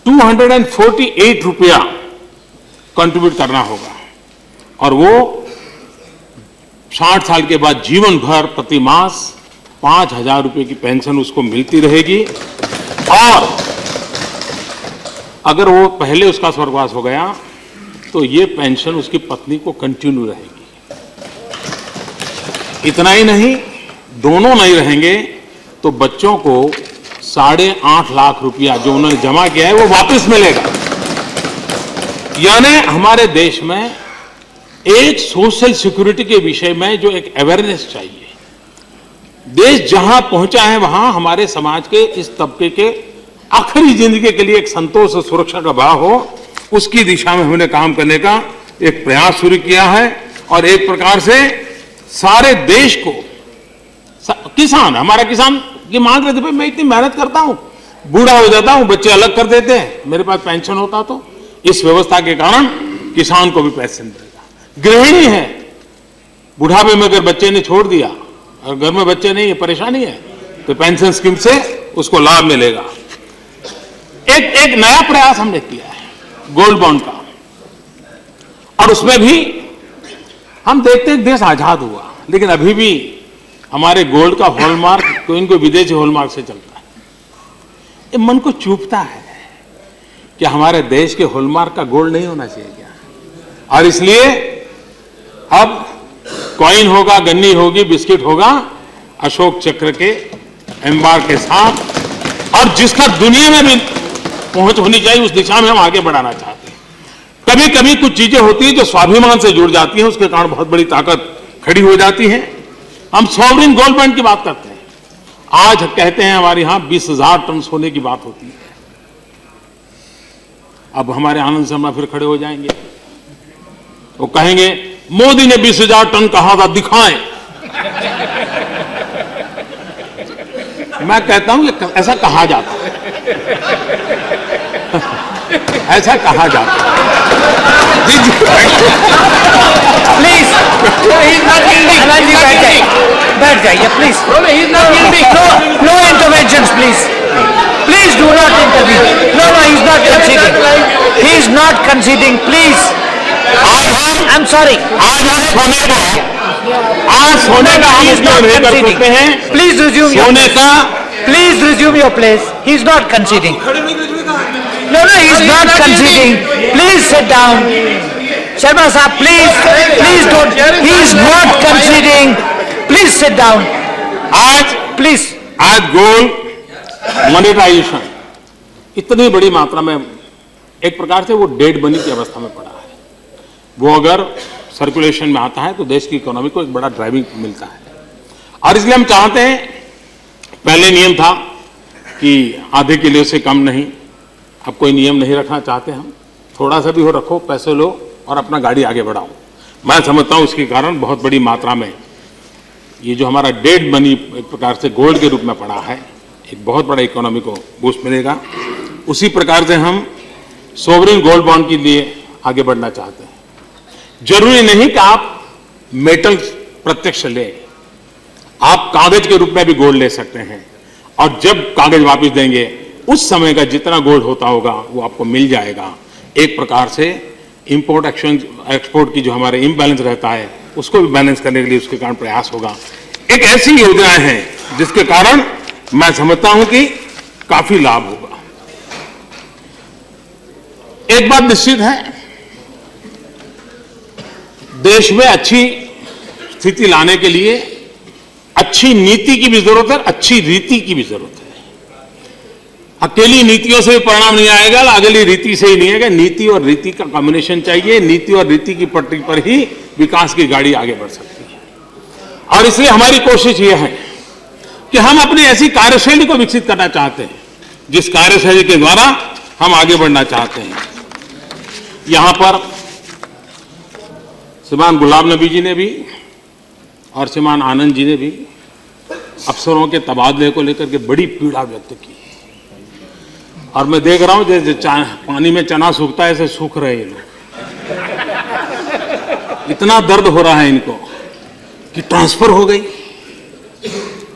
248 रुपया कंट्रीब्यूट करना होगा और वो 60 साल के बाद जीवन भर प्रति मास 5000 रुपये की पेंशन उसको मिलती रहेगी। और अगर वो पहले उसका स्वर्गवास हो गया तो ये पेंशन उसकी पत्नी को कंटिन्यू रहेगी। इतना ही नहीं, दोनों नहीं रहेंगे तो बच्चों को 8.5 लाख रुपया जो उन्होंने जमा किया है वो वापस मिलेगा। यानी हमारे देश में एक सोशल सिक्योरिटी के विषय में जो एक अवेयरनेस चाहिए, देश जहां पहुंचा है वहां हमारे समाज के इस तबके के आखिरी जिंदगी के लिए एक संतोष और सुरक्षा का भाव हो, उसकी दिशा में हमने काम करने का एक प्रयास शुरू किया है। और एक प्रकार से सारे देश को, किसान, हमारा किसान की मांग रहे थे, मैं इतनी मेहनत करता हूं, बूढ़ा हो जाता हूं, बच्चे अलग कर देते हैं, मेरे पास पेंशन होता तो इस व्यवस्था के कारण किसान को भी पेंशन मिलेगा। गृहिणी है, बुढ़ापे में अगर बच्चे ने छोड़ दिया और घर में बच्चे नहीं है, परेशानी है, तो पेंशन स्कीम से उसको लाभ मिलेगा। एक नया प्रयास हमने किया है गोल्ड बॉन्ड का, और उसमें भी हम देखते हैं देश आजाद हुआ, लेकिन अभी भी हमारे गोल्ड का हॉलमार्क कोई इनको विदेशी हॉलमार्क से चलता है। ये मन को चुभता है कि हमारे देश के हॉलमार्क का गोल्ड नहीं होना चाहिए क्या, और इसलिए अब कॉइन होगा, गन्नी होगी, बिस्किट होगा अशोक चक्र के एम्बार के साथ, और जिसका दुनिया में भी पहुंच होनी चाहिए उस दिशा में हम आगे बढ़ाना चाहते हैं। कभी कभी कुछ चीजें होती हैं जो स्वाभिमान से जुड़ जाती हैं, उसके कारण बहुत बड़ी ताकत खड़ी हो जाती है। हम सॉवरिन गोल्ड बॉन्ड की बात करते हैं, आज कहते हैं हमारे यहां 20,000 टन सोने की बात होती है। अब हमारे आनंद शर्मा फिर खड़े हो जाएंगे, वो कहेंगे मोदी ने 20,000 टन कहा था, दिखाएं। मैं कहता हूं कि ऐसा कहा जाता है, ऐसा कहा जाता है। Please, बैठ जाइए please. No interventions, please. Please do not intervene. No, he is not conceding. He is not conceding, please. I'm sorry. आज हम सोने का हम उपयोग नहीं कर सकते हैं। Please resume your सोने का Please resume your place. He is not conceding. No, he is not conceding. Please sit down. Sharma Saab, please don't. He is not conceding. Please sit down. Please. आज गोल्ड मॉनेटाइजेशन इतनी बड़ी मात्रा में एक प्रकार से वो डेड मनी की अवस्था में पड़ा है। वो अगर सर्कुलेशन में आता है तो देश की इकोनॉमी को एक बड़ा ड्राइविंग मिलता है, और इसलिए हम चाहते हैं, पहले नियम था कि आधे किलो से कम नहीं, अब कोई नियम नहीं रखना चाहते हम, थोड़ा सा भी हो रखो, पैसे लो और अपना गाड़ी आगे बढ़ाओ। मैं समझता हूं इसके कारण बहुत बड़ी मात्रा में ये जो हमारा डेड मनी एक प्रकार से गोल्ड के रूप में पड़ा है, एक बहुत बड़ा इकोनॉमी को बूस्ट मिलेगा। उसी प्रकार से हम सोवरिन गोल्ड बॉन्ड के लिए आगे बढ़ना चाहते हैं। जरूरी नहीं कि आप मेटल प्रत्यक्ष ले, आप कागज के रूप में भी गोल्ड ले सकते हैं, और जब कागज वापस देंगे उस समय का जितना गोल्ड होता होगा वो आपको मिल जाएगा। एक प्रकार से इंपोर्ट एक्सपोर्ट की जो हमारे इम्बैलेंस रहता है उसको भी बैलेंस करने के लिए उसके कारण प्रयास होगा। एक ऐसी योजनाएं हैं जिसके कारण मैं समझता हूं कि काफी लाभ होगा। एक बात निश्चित है, देश में अच्छी स्थिति लाने के लिए अच्छी नीति की भी जरूरत है, अच्छी रीति की भी जरूरत है। अकेली नीतियों से परिणाम नहीं आएगा, अकेली रीति से ही नहीं आएगा, नीति और रीति का कॉम्बिनेशन चाहिए। नीति और रीति की पटरी पर ही विकास की गाड़ी आगे बढ़ सकती है, और इसलिए हमारी कोशिश यह है कि हम अपनी ऐसी कार्यशैली को विकसित करना चाहते हैं जिस कार्यशैली के द्वारा हम आगे बढ़ना चाहते हैं। यहां पर श्रीमान गुलाम नबी जी ने भी और श्रीमान आनंद जी ने भी अफसरों के तबादले को लेकर के बड़ी पीड़ा व्यक्त की, और मैं देख रहा हूं जैसे पानी में चना सूखता है ऐसे सूख रहे हैं लोग। इतना दर्द हो रहा है इनको कि ट्रांसफर हो गई।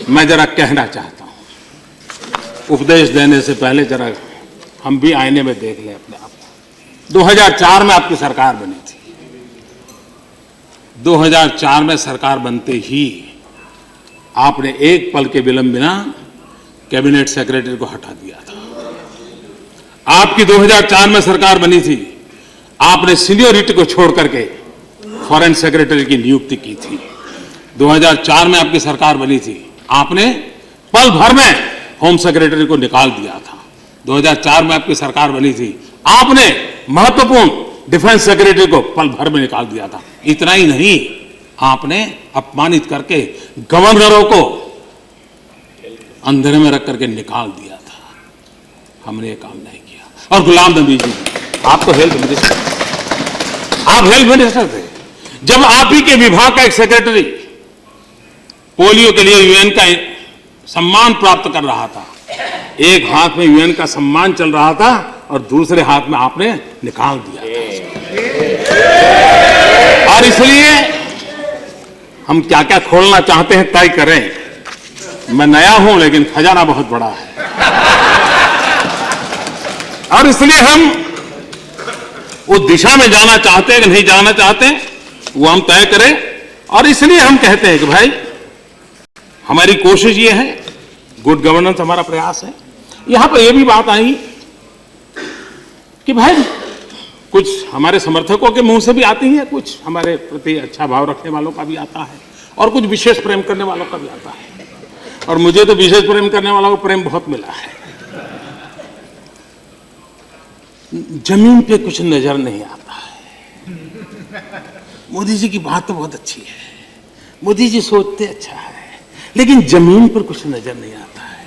मैं जरा कहना चाहता हूं, उपदेश देने से पहले जरा हम भी आईने में देख लें अपने आप को। 2004 में आपकी सरकार बनी थी, 2004 में सरकार बनते ही आपने एक पल के विलंब बिना कैबिनेट सेक्रेटरी को हटा दिया था। आपकी 2004 में सरकार बनी थी, आपने सीनियरिटी को छोड़ करके फॉरेन सेक्रेटरी की नियुक्ति की थी। 2004 में आपकी सरकार बनी थी, आपने पल भर में होम सेक्रेटरी को निकाल दिया था। 2004 में आपकी सरकार बनी थी, आपने महत्वपूर्ण डिफेंस सेक्रेटरी को पल भर में निकाल दिया था। इतना ही नहीं, आपने अपमानित करके गवर्नरों को अंधेरे में रख करके निकाल दिया था। हमने ये काम नहीं किया। और गुलाम नबी जी, आप तो हेल्थ मिनिस्टर, आप हेल्थ मिनिस्टर थे, जब आप ही के विभाग का एक सेक्रेटरी पोलियो के लिए यूएन का सम्मान प्राप्त कर रहा था, एक हाथ में यूएन का सम्मान चल रहा था और दूसरे हाथ में आपने निकाल दिया था। और इसलिए हम क्या क्या खोलना चाहते हैं तय करें। मैं नया हूं लेकिन खजाना बहुत बड़ा है। और इसलिए हम उस दिशा में जाना चाहते हैं कि नहीं जाना चाहते, वो हम तय करें। और इसलिए हम कहते हैं कि भाई हमारी कोशिश ये है, गुड गवर्नेंस हमारा प्रयास है। यहां पर यह भी बात आई कि भाई कुछ हमारे समर्थकों के मुंह से भी आती है, कुछ हमारे प्रति अच्छा भाव रखने वालों का भी आता है, और कुछ विशेष प्रेम करने वालों का भी आता है। और मुझे तो विशेष प्रेम करने वालों को प्रेम बहुत मिला है। जमीन पे कुछ नजर नहीं आता है। मोदी जी की बात तो बहुत अच्छी है, मोदी जी सोचते अच्छा है, लेकिन जमीन पर कुछ नजर नहीं आता है।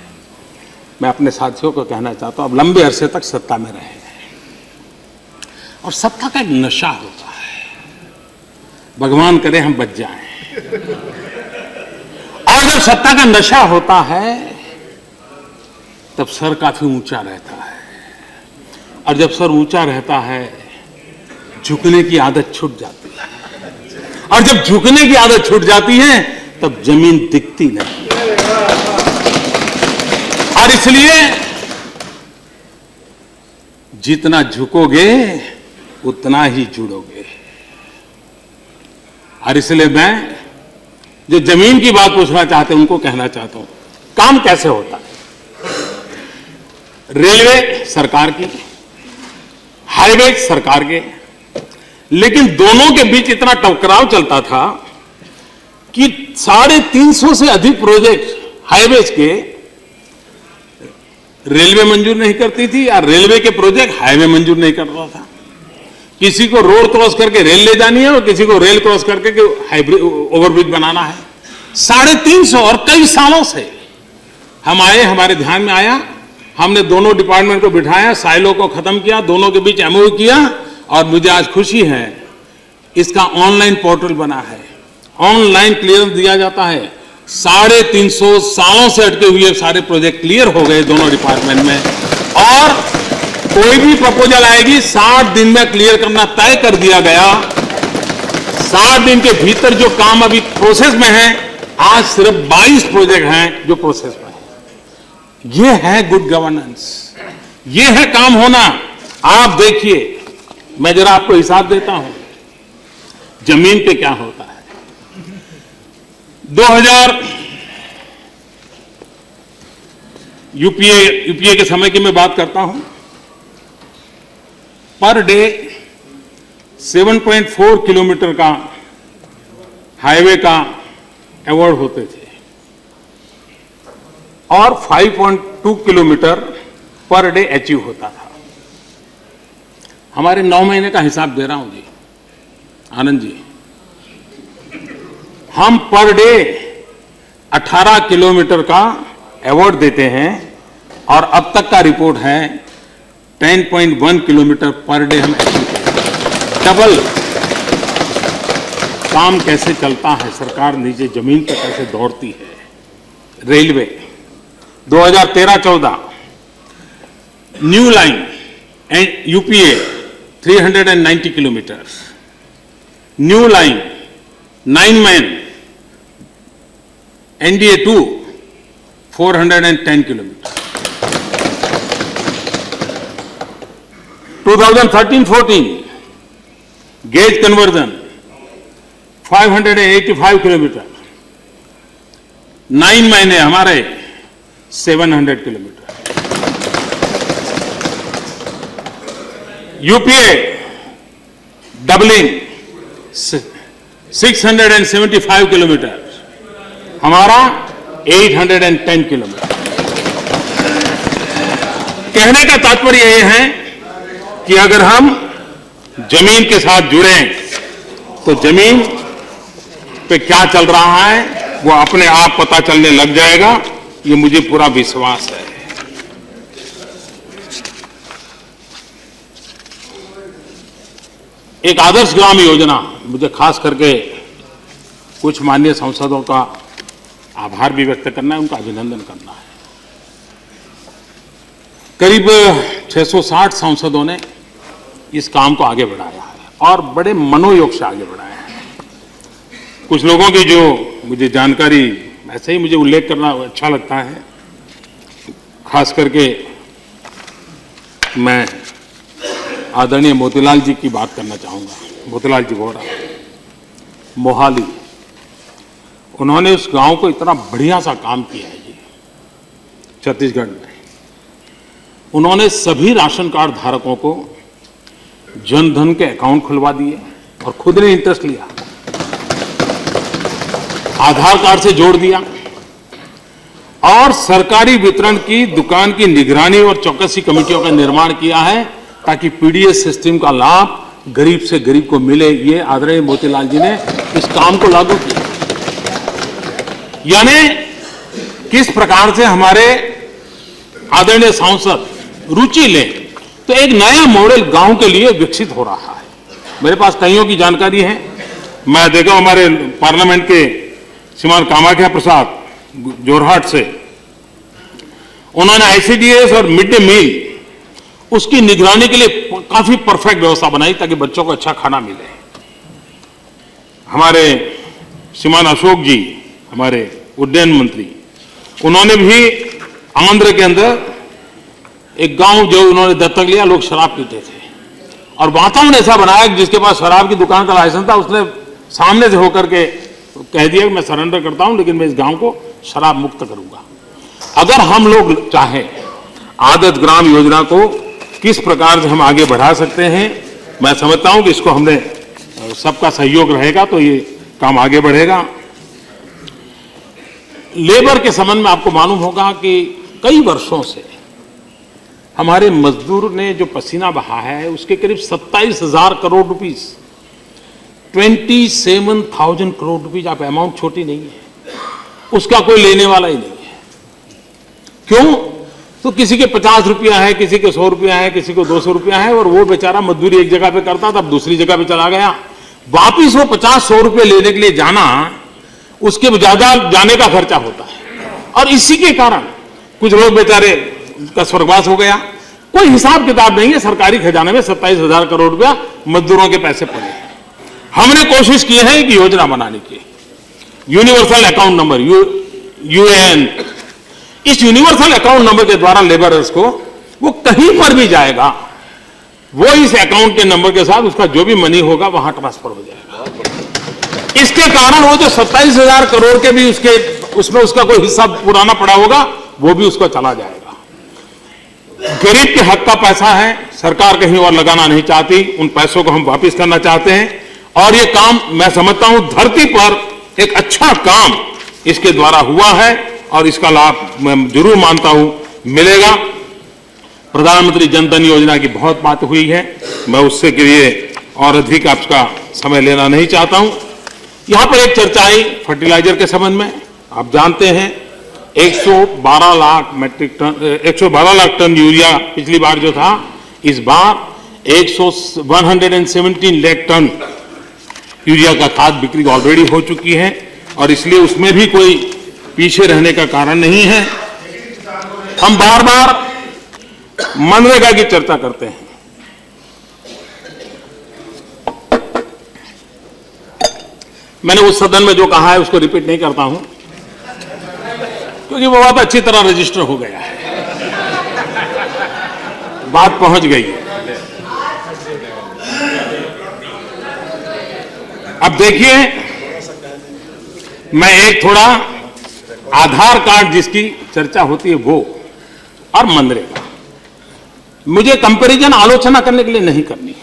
मैं अपने साथियों को कहना चाहता हूं, अब लंबे अरसे तक सत्ता में रहे हैं, और सत्ता का एक नशा होता है, भगवान करे हम बच जाएं। और जब सत्ता का नशा होता है तब सर काफी ऊंचा रहता है, और जब सर ऊंचा रहता है झुकने की आदत छूट जाती है, और जब झुकने की आदत छूट जाती है तब जमीन दिखती नहीं। और इसलिए जितना झुकोगे उतना ही जुड़ोगे। और इसलिए मैं जो जमीन की बात पूछना चाहते हैं उनको कहना चाहता हूं, काम कैसे होता है। रेलवे सरकार की, हाईवे सरकार के, लेकिन दोनों के बीच इतना टकराव चलता था कि 350 से अधिक प्रोजेक्ट हाईवेज के रेलवे मंजूर नहीं करती थी, या रेलवे के प्रोजेक्ट हाईवे मंजूर नहीं कर रहा था। किसी को रोड क्रॉस करके रेल ले जानी है, और किसी को रेल क्रॉस करके हाईब्रिड ओवरब्रिज बनाना है। 350 और कई सालों से हम आए, हमारे ध्यान में आया, हमने दोनों डिपार्टमेंट को बिठाया, साइलो को खत्म किया, दोनों के बीच एमओयू किया, और मुझे आज खुशी है इसका ऑनलाइन पोर्टल बना है, ऑनलाइन क्लियरेंस दिया जाता है। 350 सालों से अटके हुए सारे प्रोजेक्ट क्लियर हो गए दोनों डिपार्टमेंट में, और कोई भी प्रपोजल आएगी 60 दिन में क्लियर करना तय कर दिया गया। 60 दिन के भीतर जो काम अभी प्रोसेस में है, आज सिर्फ 22 प्रोजेक्ट हैं जो प्रोसेस में है। ये है गुड गवर्नेंस, ये है काम होना। आप देखिए, मैं जरा आपको हिसाब देता हूं जमीन पे क्या होता है। 2000 यूपीए के समय की मैं बात करता हूं, पर डे 7.4 किलोमीटर का हाईवे का अवार्ड होते थे, और 5.2 किलोमीटर पर डे अचीव होता था। हमारे 9 महीने का हिसाब दे रहा हूं जी, आनंद जी, हम पर डे 18 किलोमीटर का अवार्ड देते हैं, और अब तक का रिपोर्ट है 10.1 किलोमीटर पर डे हम अचीव करते हैं। डबल काम कैसे चलता है, सरकार नीचे जमीन पर कैसे दौड़ती है। Railway 2013-14 new line and UPA 390 kilometre, new line 9 man NDA 2 410 kilometre. 2013-14 gauge conversion 585 kilometre, 9 महीने हमारे 700 किलोमीटर। यूपीए डबलिंग 675 किलोमीटर, हमारा 810 किलोमीटर। कहने का तात्पर्य यह है कि अगर हम जमीन के साथ जुड़ें तो जमीन पे क्या चल रहा है वो अपने आप पता चलने लग जाएगा, ये मुझे पूरा विश्वास है। एक आदर्श ग्राम योजना, मुझे खास करके कुछ माननीय सांसदों का आभार भी व्यक्त करना है, उनका अभिनंदन करना है। करीब 660 सांसदों ने इस काम को आगे बढ़ाया है, और बड़े मनोयोग से आगे बढ़ाया है। कुछ लोगों की जो मुझे जानकारी, ऐसे ही मुझे उल्लेख करना अच्छा लगता है, खास करके मैं आदरणीय मोतीलाल जी की बात करना चाहूंगा। मोतीलाल जी बोरा, मोहाली, उन्होंने उस गांव को इतना बढ़िया सा काम किया है जी छत्तीसगढ़ में। उन्होंने सभी राशन कार्ड धारकों को जन धन के अकाउंट खुलवा दिए और खुद ने इंटरेस्ट लिया, आधार कार्ड से जोड़ दिया और सरकारी वितरण की दुकान की निगरानी और चौकसी कमेटियों का निर्माण किया है ताकि पीडीएस सिस्टम का लाभ गरीब से गरीब को मिले। ये आदरणीय मोतीलाल जी ने इस काम को लागू किया। यानी किस प्रकार से हमारे आदरणीय सांसद रुचि लें तो एक नया मॉडल गांव के लिए विकसित हो रहा है। मेरे पास कईयों की जानकारी है। मैं देखा हमारे पार्लियामेंट के श्रीमान कामाख्या प्रसाद जोरहाट से, उन्होंने आईसीडीएस और मिड डे मील उसकी निगरानी के लिए काफी परफेक्ट व्यवस्था बनाई ताकि बच्चों को अच्छा खाना मिले। हमारे श्रीमान अशोक जी, हमारे उड्डयन मंत्री, उन्होंने भी आंध्र के अंदर एक गांव जो उन्होंने दत्तक लिया, लोग शराब पीते थे और वातावरण ऐसा बनाया कि जिसके पास शराब की दुकान का लाइसेंस था उसने सामने से होकर के कह दिया कि मैं सरेंडर करता हूं, लेकिन मैं इस गांव को शराब मुक्त करूंगा। अगर हम लोग चाहें आदत ग्राम योजना को किस प्रकार से हम आगे बढ़ा सकते हैं, मैं समझता हूं कि इसको हमने सबका सहयोग रहेगा तो ये काम आगे बढ़ेगा। लेबर के संबंध में आपको मालूम होगा कि कई वर्षों से हमारे मजदूर ने जो पसीना बहा है उसके करीब 27,000 करोड़ रुपीस, 27,000 करोड़ रुपीस, आप अमाउंट छोटी नहीं है, उसका कोई लेने वाला ही नहीं है। क्यों? तो किसी के 50 रुपया है, किसी के 100 रुपया है, किसी को 200 रुपया है और वो बेचारा मजदूरी एक जगह पे करता था, दूसरी जगह पे चला गया, वापिस वो 50-100 रुपये लेने के लिए जाना, उसके ज्यादा जाने का खर्चा होता है और इसी के कारण कुछ लोग बेचारे का स्वर्गवास हो गया। कोई हिसाब किताब नहीं है, सरकारी खजाने में 27,000 करोड़ रुपया मजदूरों के पैसे पड़े। हमने कोशिश की है कि योजना बनाने की, यूनिवर्सल अकाउंट नंबर यूएएन, इस यूनिवर्सल अकाउंट नंबर के द्वारा लेबरर्स को वो कहीं पर भी जाएगा, वो इस अकाउंट के नंबर के साथ उसका जो भी मनी होगा वहां ट्रांसफर हो जाएगा। इसके कारण वो जो 27,000 करोड़ के भी उसमें उसका कोई हिस्सा पुराना पड़ा होगा वो भी उसको चला जाएगा। गरीब के हक का पैसा है, सरकार कहीं और लगाना नहीं चाहती, उन पैसों को हम वापस करना चाहते हैं और ये काम मैं समझता हूं धरती पर एक अच्छा काम इसके द्वारा हुआ है और इसका लाभ मैं जरूर मानता हूं मिलेगा। प्रधानमंत्री जन धन योजना की बहुत बात हुई है, मैं उससे के लिए और अधिक आपका समय लेना नहीं चाहता हूं। यहां पर एक चर्चा आई फर्टिलाइजर के संबंध में। आप जानते हैं 112 लाख टन यूरिया पिछली बार जो था, इस बार 117 लाख टन यूरिया का खाद बिक्री ऑलरेडी हो चुकी है और इसलिए उसमें भी कोई पीछे रहने का कारण नहीं है। हम बार बार मनरेगा की चर्चा करते हैं। मैंने उस सदन में जो कहा है उसको रिपीट नहीं करता हूं क्योंकि वो बहुत अच्छी तरह रजिस्टर हो गया है, बात पहुंच गई है। अब देखिए, मैं एक थोड़ा आधार कार्ड जिसकी चर्चा होती है वो और मनरेगा, मुझे कंपैरिजन आलोचना करने के लिए नहीं करनी है,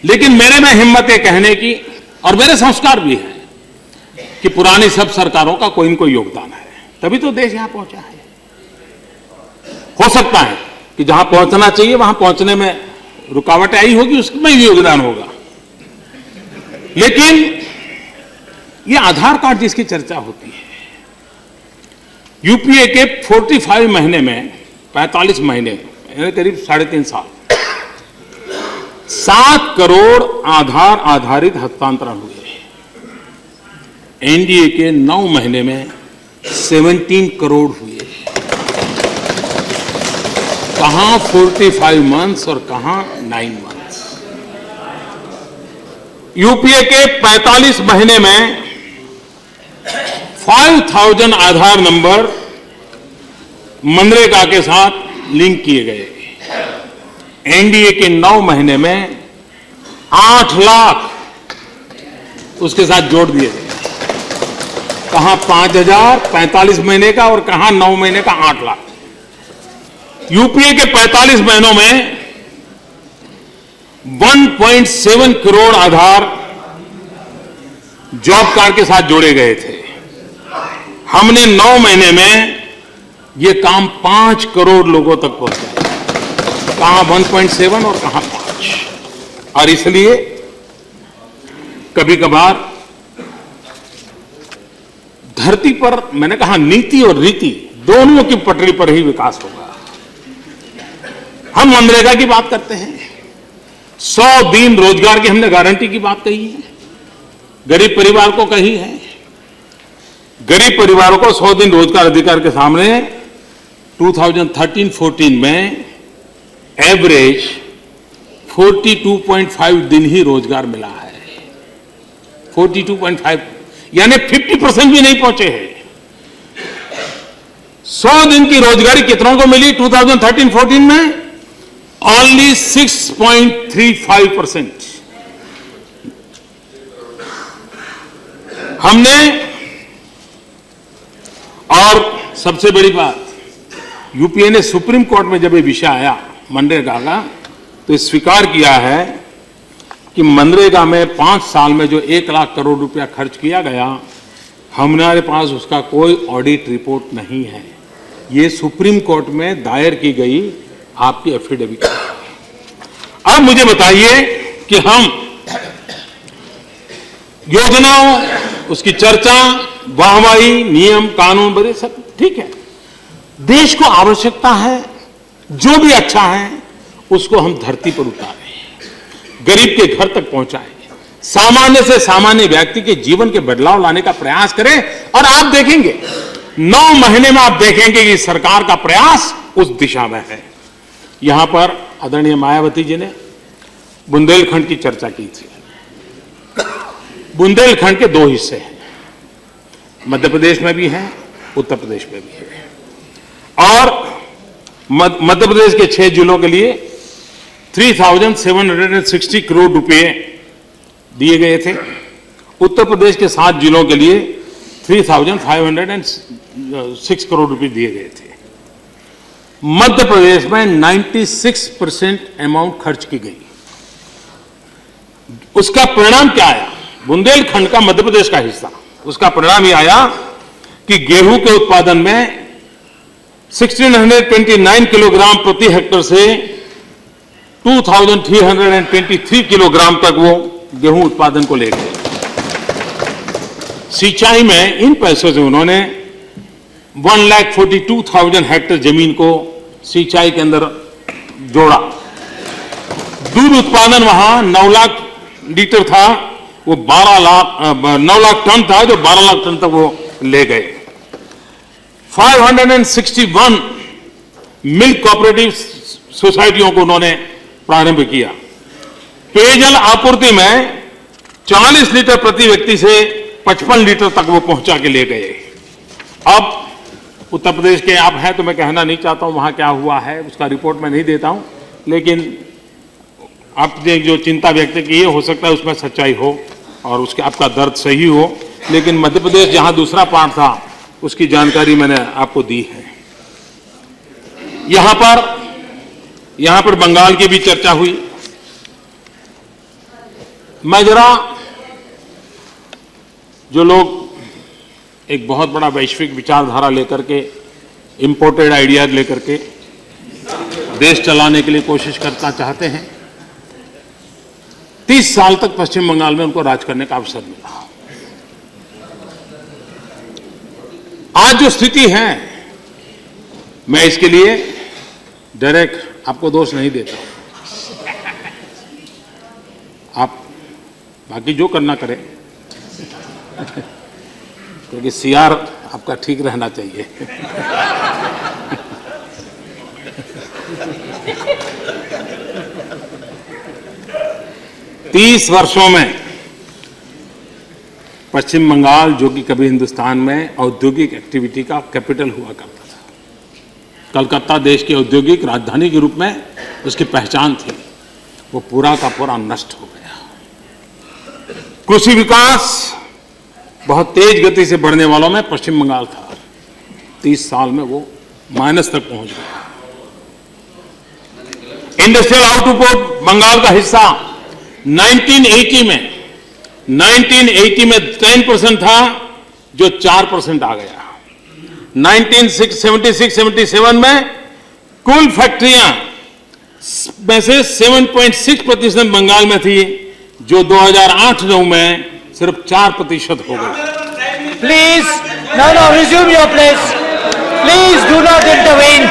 लेकिन मेरे में हिम्मत है कहने की और मेरे संस्कार भी है कि पुरानी सब सरकारों का कोई न कोई योगदान है, तभी तो देश यहां पहुंचा है। हो सकता है कि जहां पहुंचना चाहिए वहां पहुंचने में रुकावट आई होगी, उसमें भी योगदान होगा, लेकिन ये आधार कार्ड जिसकी चर्चा होती है, यूपीए के 45 महीने में 45 महीने यानी करीब 3.5 साल 7 करोड़ आधार आधारित हस्तांतरण हुए। एनडीए के 9 महीने में 17 करोड़ हुए। कहां 45 मंथ्स और कहां 9 मंथ्स। यूपीए के 45 महीने में 5,000 आधार नंबर मनरेगा के साथ लिंक किए गए एनडीए के 9 महीने में 8 लाख उसके साथ जोड़ दिए गए। कहां 5,000 45 महीने का और कहां 9 महीने का 8 लाख। यूपीए के 45 महीनों में 1.7 करोड़ आधार जॉब कार्ड के साथ जोड़े गए थे। हमने 9 महीने में यह काम 5 करोड़ लोगों तक पहुंचाया। कहां 1.7 और कहां 5। और इसलिए कभी कभार धरती पर, मैंने कहा, नीति और रीति दोनों की पटरी पर ही विकास होगा। हम मनरेगा की बात करते हैं, 100 दिन रोजगार की हमने गारंटी की बात कही है, गरीब परिवार को कही है। गरीब परिवारों को 100 दिन रोजगार अधिकार के सामने 2013-14 में एवरेज 42.5 दिन ही रोजगार मिला है। 42.5 यानी 50% भी नहीं पहुंचे हैं। 100 दिन की रोजगारी कितनों को मिली 2013-14 में? ओनली 6.35%। हमने, और सबसे बड़ी बात, यूपीए ने सुप्रीम कोर्ट में जब ये विषय आया मनरेगा का, तो स्वीकार किया है कि मनरेगा में 5 साल में जो 1 लाख करोड़ रुपया खर्च किया गया, हमारे पास उसका कोई ऑडिट रिपोर्ट नहीं है। ये सुप्रीम कोर्ट में दायर की गई आपकी एफिडेविट है। अब मुझे बताइए कि हम योजनाओं, उसकी चर्चा, वाहवाही, नियम कानून बड़े सब ठीक है। देश को आवश्यकता है, जो भी अच्छा है उसको हम धरती पर उतारें, गरीब के घर तक पहुंचाएं, सामान्य से सामान्य व्यक्ति के जीवन के बदलाव लाने का प्रयास करें। और आप देखेंगे 9 महीने में आप देखेंगे कि सरकार का प्रयास उस दिशा में है। यहां पर आदरणीय मायावती जी ने बुंदेलखंड की चर्चा की थी। बुंदेलखंड के 2 हिस्से हैं, मध्य प्रदेश में भी हैं, उत्तर प्रदेश में भी है। और मध्य प्रदेश के 6 जिलों के लिए 3,760 करोड़ रुपए दिए गए थे। उत्तर प्रदेश के 7 जिलों के लिए 3,506 करोड़ रुपए दिए गए थे। मध्य प्रदेश में 96% अमाउंट खर्च की गई। उसका परिणाम क्या आया? बुंदेलखंड का मध्य प्रदेश का हिस्सा, उसका परिणाम यह आया कि गेहूं के उत्पादन में 1629 किलोग्राम प्रति हेक्टेयर से 2323 किलोग्राम तक वो गेहूं उत्पादन को ले गए। सिंचाई में इन पैसों से उन्होंने 1,42,000 हेक्टेयर जमीन को सिंचाई के अंदर जोड़ा। दूध उत्पादन वहां 9 लाख लीटर था, वो 9 लाख टन था, जो 12 लाख टन तक वो ले गए। 561 मिल्क कोऑपरेटिव सोसाइटियों को उन्होंने प्रारंभ किया। पेयजल आपूर्ति में 40 लीटर प्रति व्यक्ति से 55 लीटर तक वो पहुंचा के ले गए। अब उत्तर प्रदेश के आप हैं तो मैं कहना नहीं चाहता हूं वहां क्या हुआ है, उसका रिपोर्ट मैं नहीं देता हूं, लेकिन आपने जो चिंता व्यक्त की है हो सकता है उसमें सच्चाई हो और उसके आपका दर्द सही हो, लेकिन मध्य प्रदेश जहां दूसरा पार्ट था उसकी जानकारी मैंने आपको दी है। यहां पर बंगाल की भी चर्चा हुई। मैं जरा, जो लोग एक बहुत बड़ा वैश्विक विचारधारा लेकर के, इंपोर्टेड आइडियाज लेकर के देश चलाने के लिए कोशिश करना चाहते हैं, 30 साल तक पश्चिम बंगाल में उनको राज करने का अवसर मिला। आज जो स्थिति है, मैं इसके लिए डायरेक्ट आपको दोष नहीं देता। आप बाकी जो करना करें, क्योंकि सीआर आपका ठीक रहना चाहिए। 30 वर्षों में पश्चिम बंगाल, जो कि कभी हिंदुस्तान में औद्योगिक एक्टिविटी का कैपिटल हुआ करता था, कलकत्ता देश की औद्योगिक राजधानी के रूप में उसकी पहचान थी, वो पूरा का पूरा नष्ट हो गया। कृषि विकास बहुत तेज गति से बढ़ने वालों में पश्चिम बंगाल था। 30 साल में वो माइनस तक पहुंच गया। इंडस्ट्रियल आउटपुट बंगाल का हिस्सा 1980 में 10% था, जो 4% आ गया। 1976-77 में कुल फैक्ट्रियां में से 7.6% बंगाल में थी, जो 2008-9 में सिर्फ 4% हो गई। Please, no, resume your place. Please do not intervene.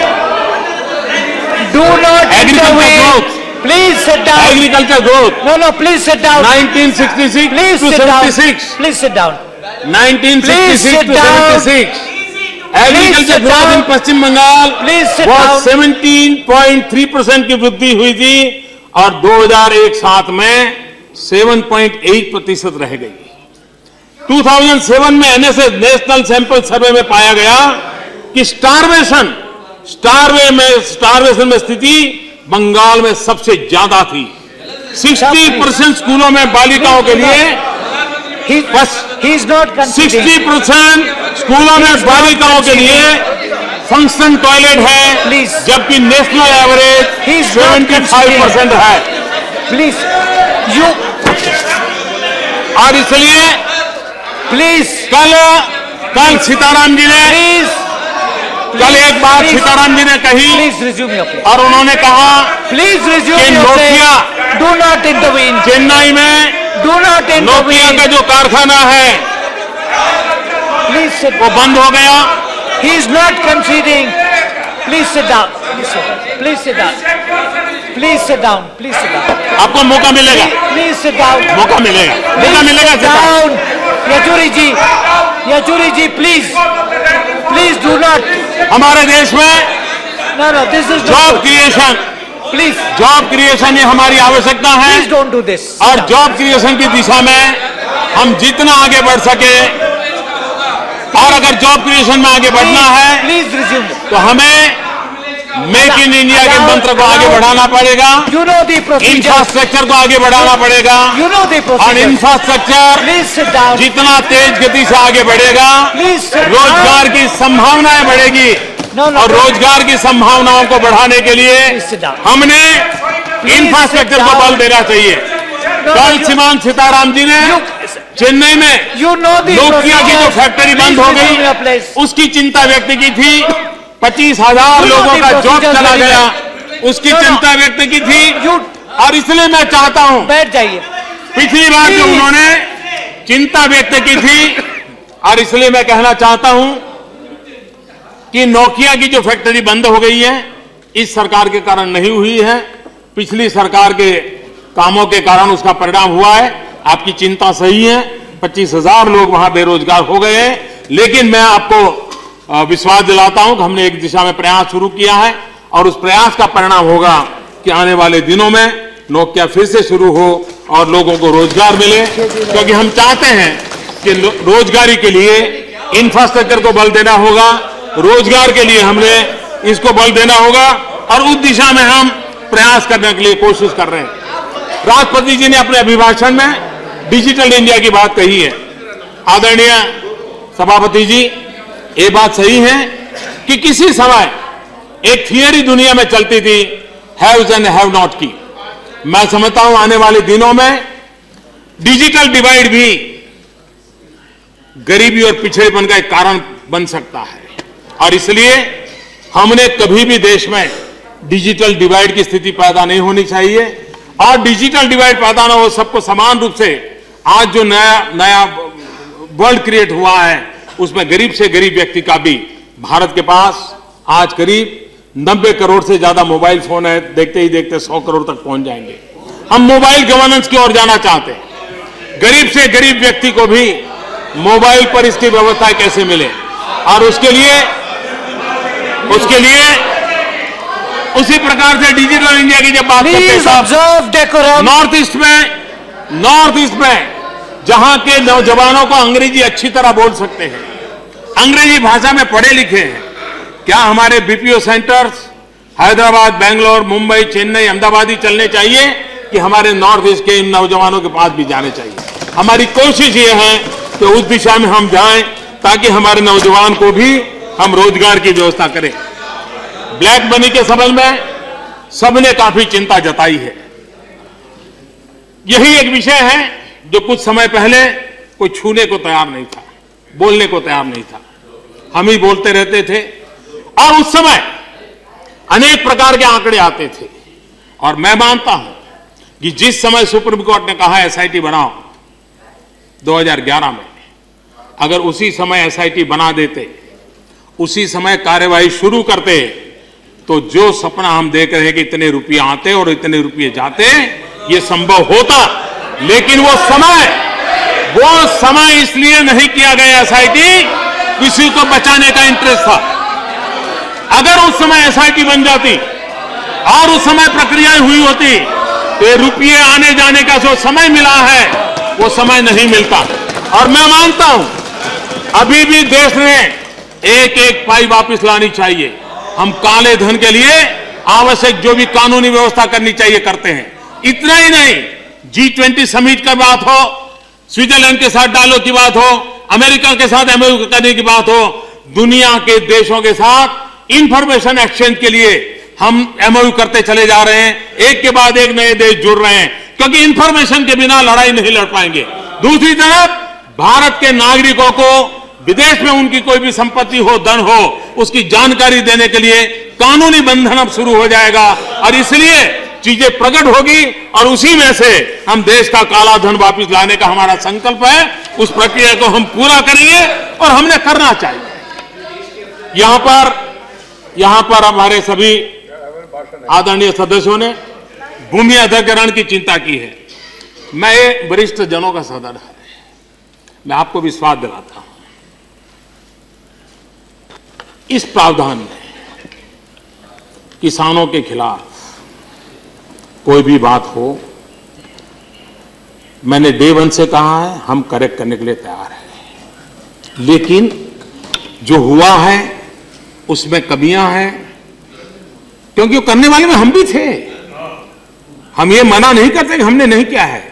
Do not intervene. Please sit down. Agriculture growth. No, please sit down. 1966 Please to sit down. 76. Please sit down. 1966 to 76. Agriculture sit growth in down. Paschim Bengal Please sit was down. 17.3% की वृद्धि हुई थी और 2001-07 में 7.8% रह गई। 2007 में एनएसएस नेशनल सैंपल सर्वे में पाया गया कि स्टारवेशन में स्थिति बंगाल में सबसे ज्यादा थी। 60% स्कूलों में बालिकाओं के लिए He is not conceding. 60% स्कूलों में बालिकाओं के लिए फंक्शन टॉयलेट है, Please. जबकि national He average is not 75% है। Please, you, और इसलिए please, कल सीताराम जी ने कल एक बात please. सीताराम जी ने कही please resume your place. और उन्होंने कहा Please resume कि your Nokia place. Do not intervene. Chennai में Do not नोकिया intervene. का जो कारखाना है Please sit वो down. बंद हो गया। He is not conceding. Please sit down. Please sit down. Please sit down. Please sit down. आपको मौका मिलेगा, Please sit down. मौका मिलेगा, मौका Please मिलेगा। sit down. Yachuri ji, please do not. हमारे देश में No, this is job not good. Creation Please, ये हमारी आवश्यकता है please don't do this. और जॉब क्रिएशन की दिशा में हम जितना आगे बढ़ सके, और अगर जॉब क्रिएशन में आगे बढ़ना है Please resume. तो हमें मेक इन इंडिया के मंत्र को आगे बढ़ाना पड़ेगा, You know the procedure. Infrastructure को आगे बढ़ाना पड़ेगा You know the और procedure. Infrastructure Please sit down. जितना तेज गति से आगे बढ़ेगा, Please sit down. रोजगार की संभावनाएं बढ़ेगी No, और don't. रोजगार की संभावनाओं को बढ़ाने के लिए Please sit down. हमने इंफ्रास्ट्रक्चर sit को down. बल देना चाहिए। No, कल you- श्रीमान सीताराम जी ने चेन्नई में You know the नोकिया की जो procedure. फैक्ट्री Please बंद हो resume your गई, place. उसकी चिंता व्यक्त की थी। 25,000 You know लोगों the का जॉब procedure चला very गया, well. उसकी No, no. चिंता व्यक्त की थी। You और इसलिए मैं चाहता हूं, बैठ जाइए. पिछली बार जो Please. उन्होंने चिंता व्यक्त की थी, और इसलिए मैं कहना चाहता हूं कि नोकिया की जो फैक्ट्री बंद हो गई है, इस सरकार के कारण नहीं हुई है, पिछली सरकार के कामों के कारण उसका परिणाम हुआ है। आपकी चिंता सही है, 25,000 लोग वहां बेरोजगार हो गए हैं, लेकिन मैं आपको विश्वास दिलाता हूं कि हमने एक दिशा में प्रयास शुरू किया है और उस प्रयास का परिणाम होगा कि आने वाले दिनों में नोकिया फिर से शुरू हो और लोगों को रोजगार मिले, क्योंकि हम चाहते हैं कि रोजगारी के लिए इंफ्रास्ट्रक्चर को बल देना होगा, रोजगार के लिए हमने इसको बल देना होगा और उस दिशा में हम प्रयास करने के लिए कोशिश कर रहे हैं। राष्ट्रपति जी ने अपने अभिभाषण में डिजिटल इंडिया की बात कही है। आदरणीय सभापति जी, ये बात सही है कि किसी समय एक थियरी दुनिया में चलती थी, हैव्स एंड हैव नॉट की। मैं समझता हूं आने वाले दिनों में डिजिटल डिवाइड भी गरीबी और पिछड़ेपन का एक कारण बन सकता है और इसलिए हमने कभी भी देश में डिजिटल डिवाइड की स्थिति पैदा नहीं होनी चाहिए और डिजिटल डिवाइड पैदा ना हो, सबको समान रूप से आज जो नया वर्ल्ड क्रिएट हुआ है उसमें गरीब से गरीब व्यक्ति का भी भारत के पास आज करीब 90 करोड़ से ज्यादा मोबाइल फोन है, देखते ही देखते 100 करोड़ तक पहुंच जाएंगे। हम मोबाइल गवर्नेंस की ओर जाना चाहते हैं। गरीब से गरीब व्यक्ति को भी मोबाइल पर इसकी व्यवस्था कैसे मिले और उसके लिए उसी प्रकार से डिजिटल इंडिया की जब बात करते हैं Please observe decorum. North east में जहां के नौजवानों को अंग्रेजी अच्छी तरह बोल सकते हैं, अंग्रेजी भाषा में पढ़े लिखे हैं, क्या हमारे बीपीओ सेंटर्स हैदराबाद, बेंगलोर, मुंबई, चेन्नई, अहमदाबाद ही चलने चाहिए कि हमारे नॉर्थ ईस्ट के इन नौजवानों के पास भी जाने चाहिए। हमारी कोशिश ये है कि उस दिशा में हम जाएं ताकि हमारे नौजवान को भी हम रोजगार की व्यवस्था करें। ब्लैक मनी के संबंध में सबने काफी चिंता जताई है। यही एक विषय है जो कुछ समय पहले कोई छूने को तैयार नहीं था, बोलने को तैयार नहीं था। हम ही बोलते रहते थे और उस समय अनेक प्रकार के आंकड़े आते थे। और मैं मानता हूं कि जिस समय सुप्रीम कोर्ट ने कहा एसआईटी बनाओ 2011 में, अगर उसी समय एसआईटी बना देते, उसी समय कार्यवाही शुरू करते, तो जो सपना हम देख रहे हैं कि इतने रुपये आते और इतने रुपये जाते, ये संभव होता। लेकिन वो समय इसलिए नहीं किया गया एसआईटी, किसी को बचाने का इंटरेस्ट था। अगर उस समय एसआईटी बन जाती और उस समय प्रक्रियाएं हुई होती तो रुपये आने जाने का जो समय मिला है वो समय नहीं मिलता। और मैं मानता हूं अभी भी देश ने एक एक पाई वापस लानी चाहिए। हम काले धन के लिए आवश्यक जो भी कानूनी व्यवस्था करनी चाहिए करते हैं। इतना ही नहीं, G20 समिट की बात हो, स्विट्जरलैंड के साथ डायलॉग की बात हो, अमेरिका के साथ एमओयू करने की बात हो, दुनिया के देशों के साथ इंफॉर्मेशन एक्सचेंज के लिए हम एमओयू करते चले जा रहे हैं। एक के बाद एक नए देश जुड़ रहे हैं, क्योंकि इंफॉर्मेशन के बिना लड़ाई नहीं लड़ पाएंगे। दूसरी तरफ भारत के नागरिकों को विदेश में उनकी कोई भी संपत्ति हो, धन हो, उसकी जानकारी देने के लिए कानूनी बंधन अब शुरू हो जाएगा और इसलिए चीजें प्रकट होगी और उसी में से हम देश का काला धन वापस लाने का हमारा संकल्प है। उस प्रक्रिया को हम पूरा करेंगे और हमने करना चाहिए। यहां पर हमारे सभी आदरणीय सदस्यों ने भूमि अधिग्रहण की चिंता की है। मैं ये वरिष्ठ जनों का सदन है, मैं आपको विश्वास दिलाता हूं, इस प्रावधान में किसानों के खिलाफ कोई भी बात हो, मैंने डे वन से कहा है, हम करेक्ट करने के लिए तैयार हैं। लेकिन जो हुआ है उसमें कमियां हैं, क्योंकि वो करने वाले में हम भी थे। हम ये मना नहीं करते कि हमने नहीं किया है।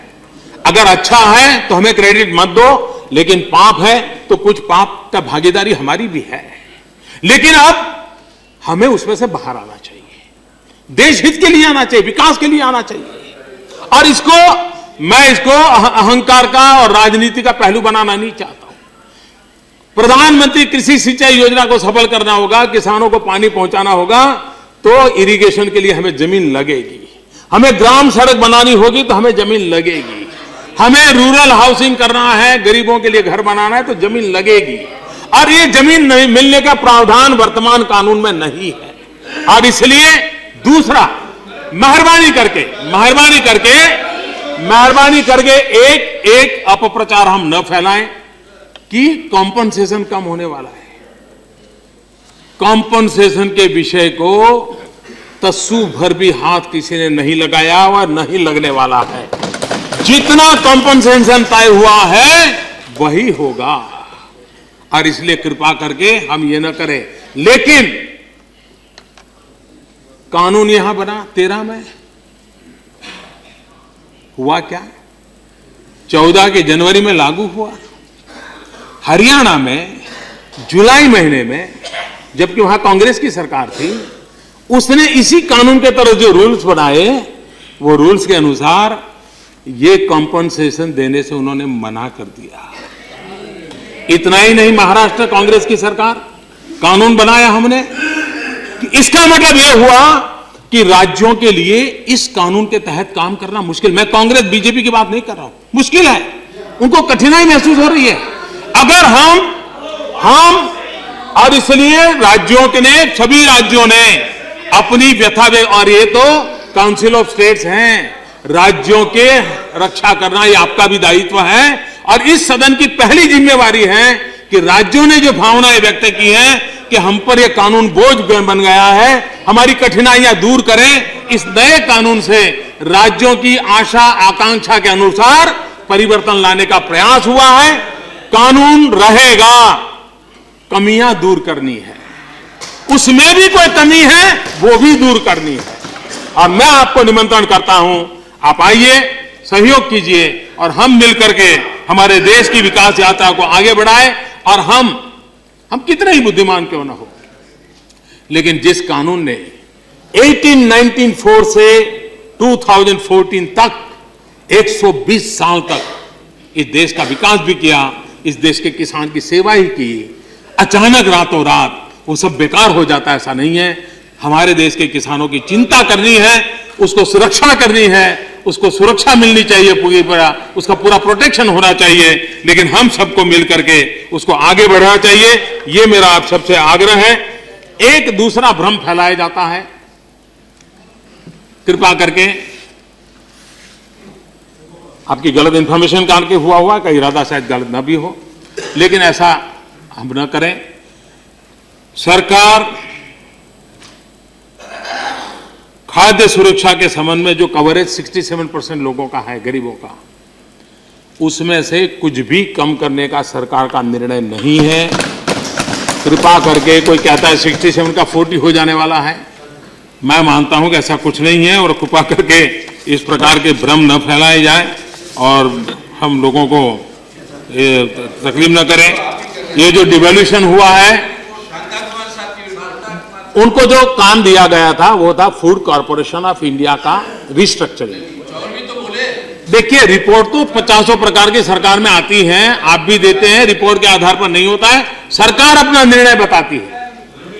अगर अच्छा है तो हमें क्रेडिट मत दो, लेकिन पाप है तो कुछ पाप का भागीदारी हमारी भी है। लेकिन अब हमें उसमें से बाहर आना चाहिए, देश हित के लिए आना चाहिए, विकास के लिए आना चाहिए। और मैं इसको अहंकार का और राजनीति का पहलू बनाना नहीं चाहता हूं। प्रधानमंत्री कृषि सिंचाई योजना को सफल करना होगा, किसानों को पानी पहुंचाना होगा, तो इरिगेशन के लिए हमें जमीन लगेगी। हमें ग्राम सड़क बनानी होगी तो हमें जमीन लगेगी। हमें रूरल हाउसिंग करना है, गरीबों के लिए घर बनाना है तो जमीन लगेगी। और ये जमीन नहीं मिलने का प्रावधान वर्तमान कानून में नहीं है। और इसलिए दूसरा, मेहरबानी करके एक अपप्रचार हम न फैलाएं कि कॉम्पनसेशन कम होने वाला है। कॉम्पनसेशन के विषय को तस्सू भर भी हाथ किसी ने नहीं लगाया और नहीं लगने वाला है। जितना कॉम्पनसेशन तय हुआ है वही होगा। और इसलिए कृपा करके हम ये न करें। लेकिन कानून यहां बना 13 में, हुआ क्या? 14 के जनवरी में लागू हुआ। हरियाणा में जुलाई महीने में, जबकि वहां कांग्रेस की सरकार थी, उसने इसी कानून के तहत जो रूल्स बनाए, वो रूल्स के अनुसार ये कॉम्पनसेशन देने से उन्होंने मना कर दिया। इतना ही नहीं, महाराष्ट्र कांग्रेस की सरकार, कानून बनाया हमने। इसका मतलब यह हुआ कि राज्यों के लिए इस कानून के तहत काम करना मुश्किल। मैं कांग्रेस बीजेपी की बात नहीं कर रहा हूं, मुश्किल है, उनको कठिनाई महसूस हो रही है। अगर हम और इसलिए सभी राज्यों ने अपनी व्यथा, और ये तो काउंसिल ऑफ स्टेट्स हैं, राज्यों के रक्षा करना ये आपका भी दायित्व है। और इस सदन की पहली जिम्मेवारी है कि राज्यों ने जो भावनाएं व्यक्त की हैं कि हम पर यह कानून बोझ बन गया है, हमारी कठिनाइयां दूर करें। इस नए कानून से राज्यों की आशा आकांक्षा के अनुसार परिवर्तन लाने का प्रयास हुआ है। कानून रहेगा, कमियां दूर करनी है। उसमें भी कोई कमी है, वो भी दूर करनी है। और मैं आपको निमंत्रण करता हूं, आप आइए, सहयोग कीजिए और हम मिलकर के हमारे देश की विकास यात्रा को आगे बढ़ाएं। और हम कितने ही बुद्धिमान क्यों ना हो, लेकिन जिस कानून ने 1894 से 2014 तक 120 साल तक इस देश का विकास भी किया, इस देश के किसान की सेवा ही की, अचानक रातों रात वो सब बेकार हो जाता है, ऐसा नहीं है। हमारे देश के किसानों की चिंता करनी है, उसको सुरक्षा करनी है, उसको सुरक्षा मिलनी चाहिए, पूरी उसका पूरा प्रोटेक्शन होना चाहिए, लेकिन हम सबको मिलकर के उसको आगे बढ़ाना चाहिए। ये मेरा आप सबसे आग्रह है। एक दूसरा भ्रम फैलाया जाता है, कृपा करके आपकी गलत इंफॉर्मेशन कारण के हुआ का इरादा शायद गलत न भी हो, लेकिन ऐसा हम न करें। सरकार खाद्य सुरक्षा के संबंध में जो कवरेज 67% लोगों का है, गरीबों का, उसमें से कुछ भी कम करने का सरकार का निर्णय नहीं है। कृपा करके कोई कहता है 67 का 40 हो जाने वाला है, मैं मानता हूं कि ऐसा कुछ नहीं है। और कृपा करके इस प्रकार के भ्रम न फैलाए जाए और हम लोगों को तकलीफ न करें। ये जो डिवैल्यूएशन हुआ है, उनको जो काम दिया गया था वो था फूड कॉर्पोरेशन ऑफ इंडिया का रिस्ट्रक्चरिंग। देखिए, रिपोर्ट तो 50 प्रकार की सरकार में आती हैं, आप भी देते हैं, रिपोर्ट के आधार पर नहीं होता है। सरकार अपना निर्णय बताती है,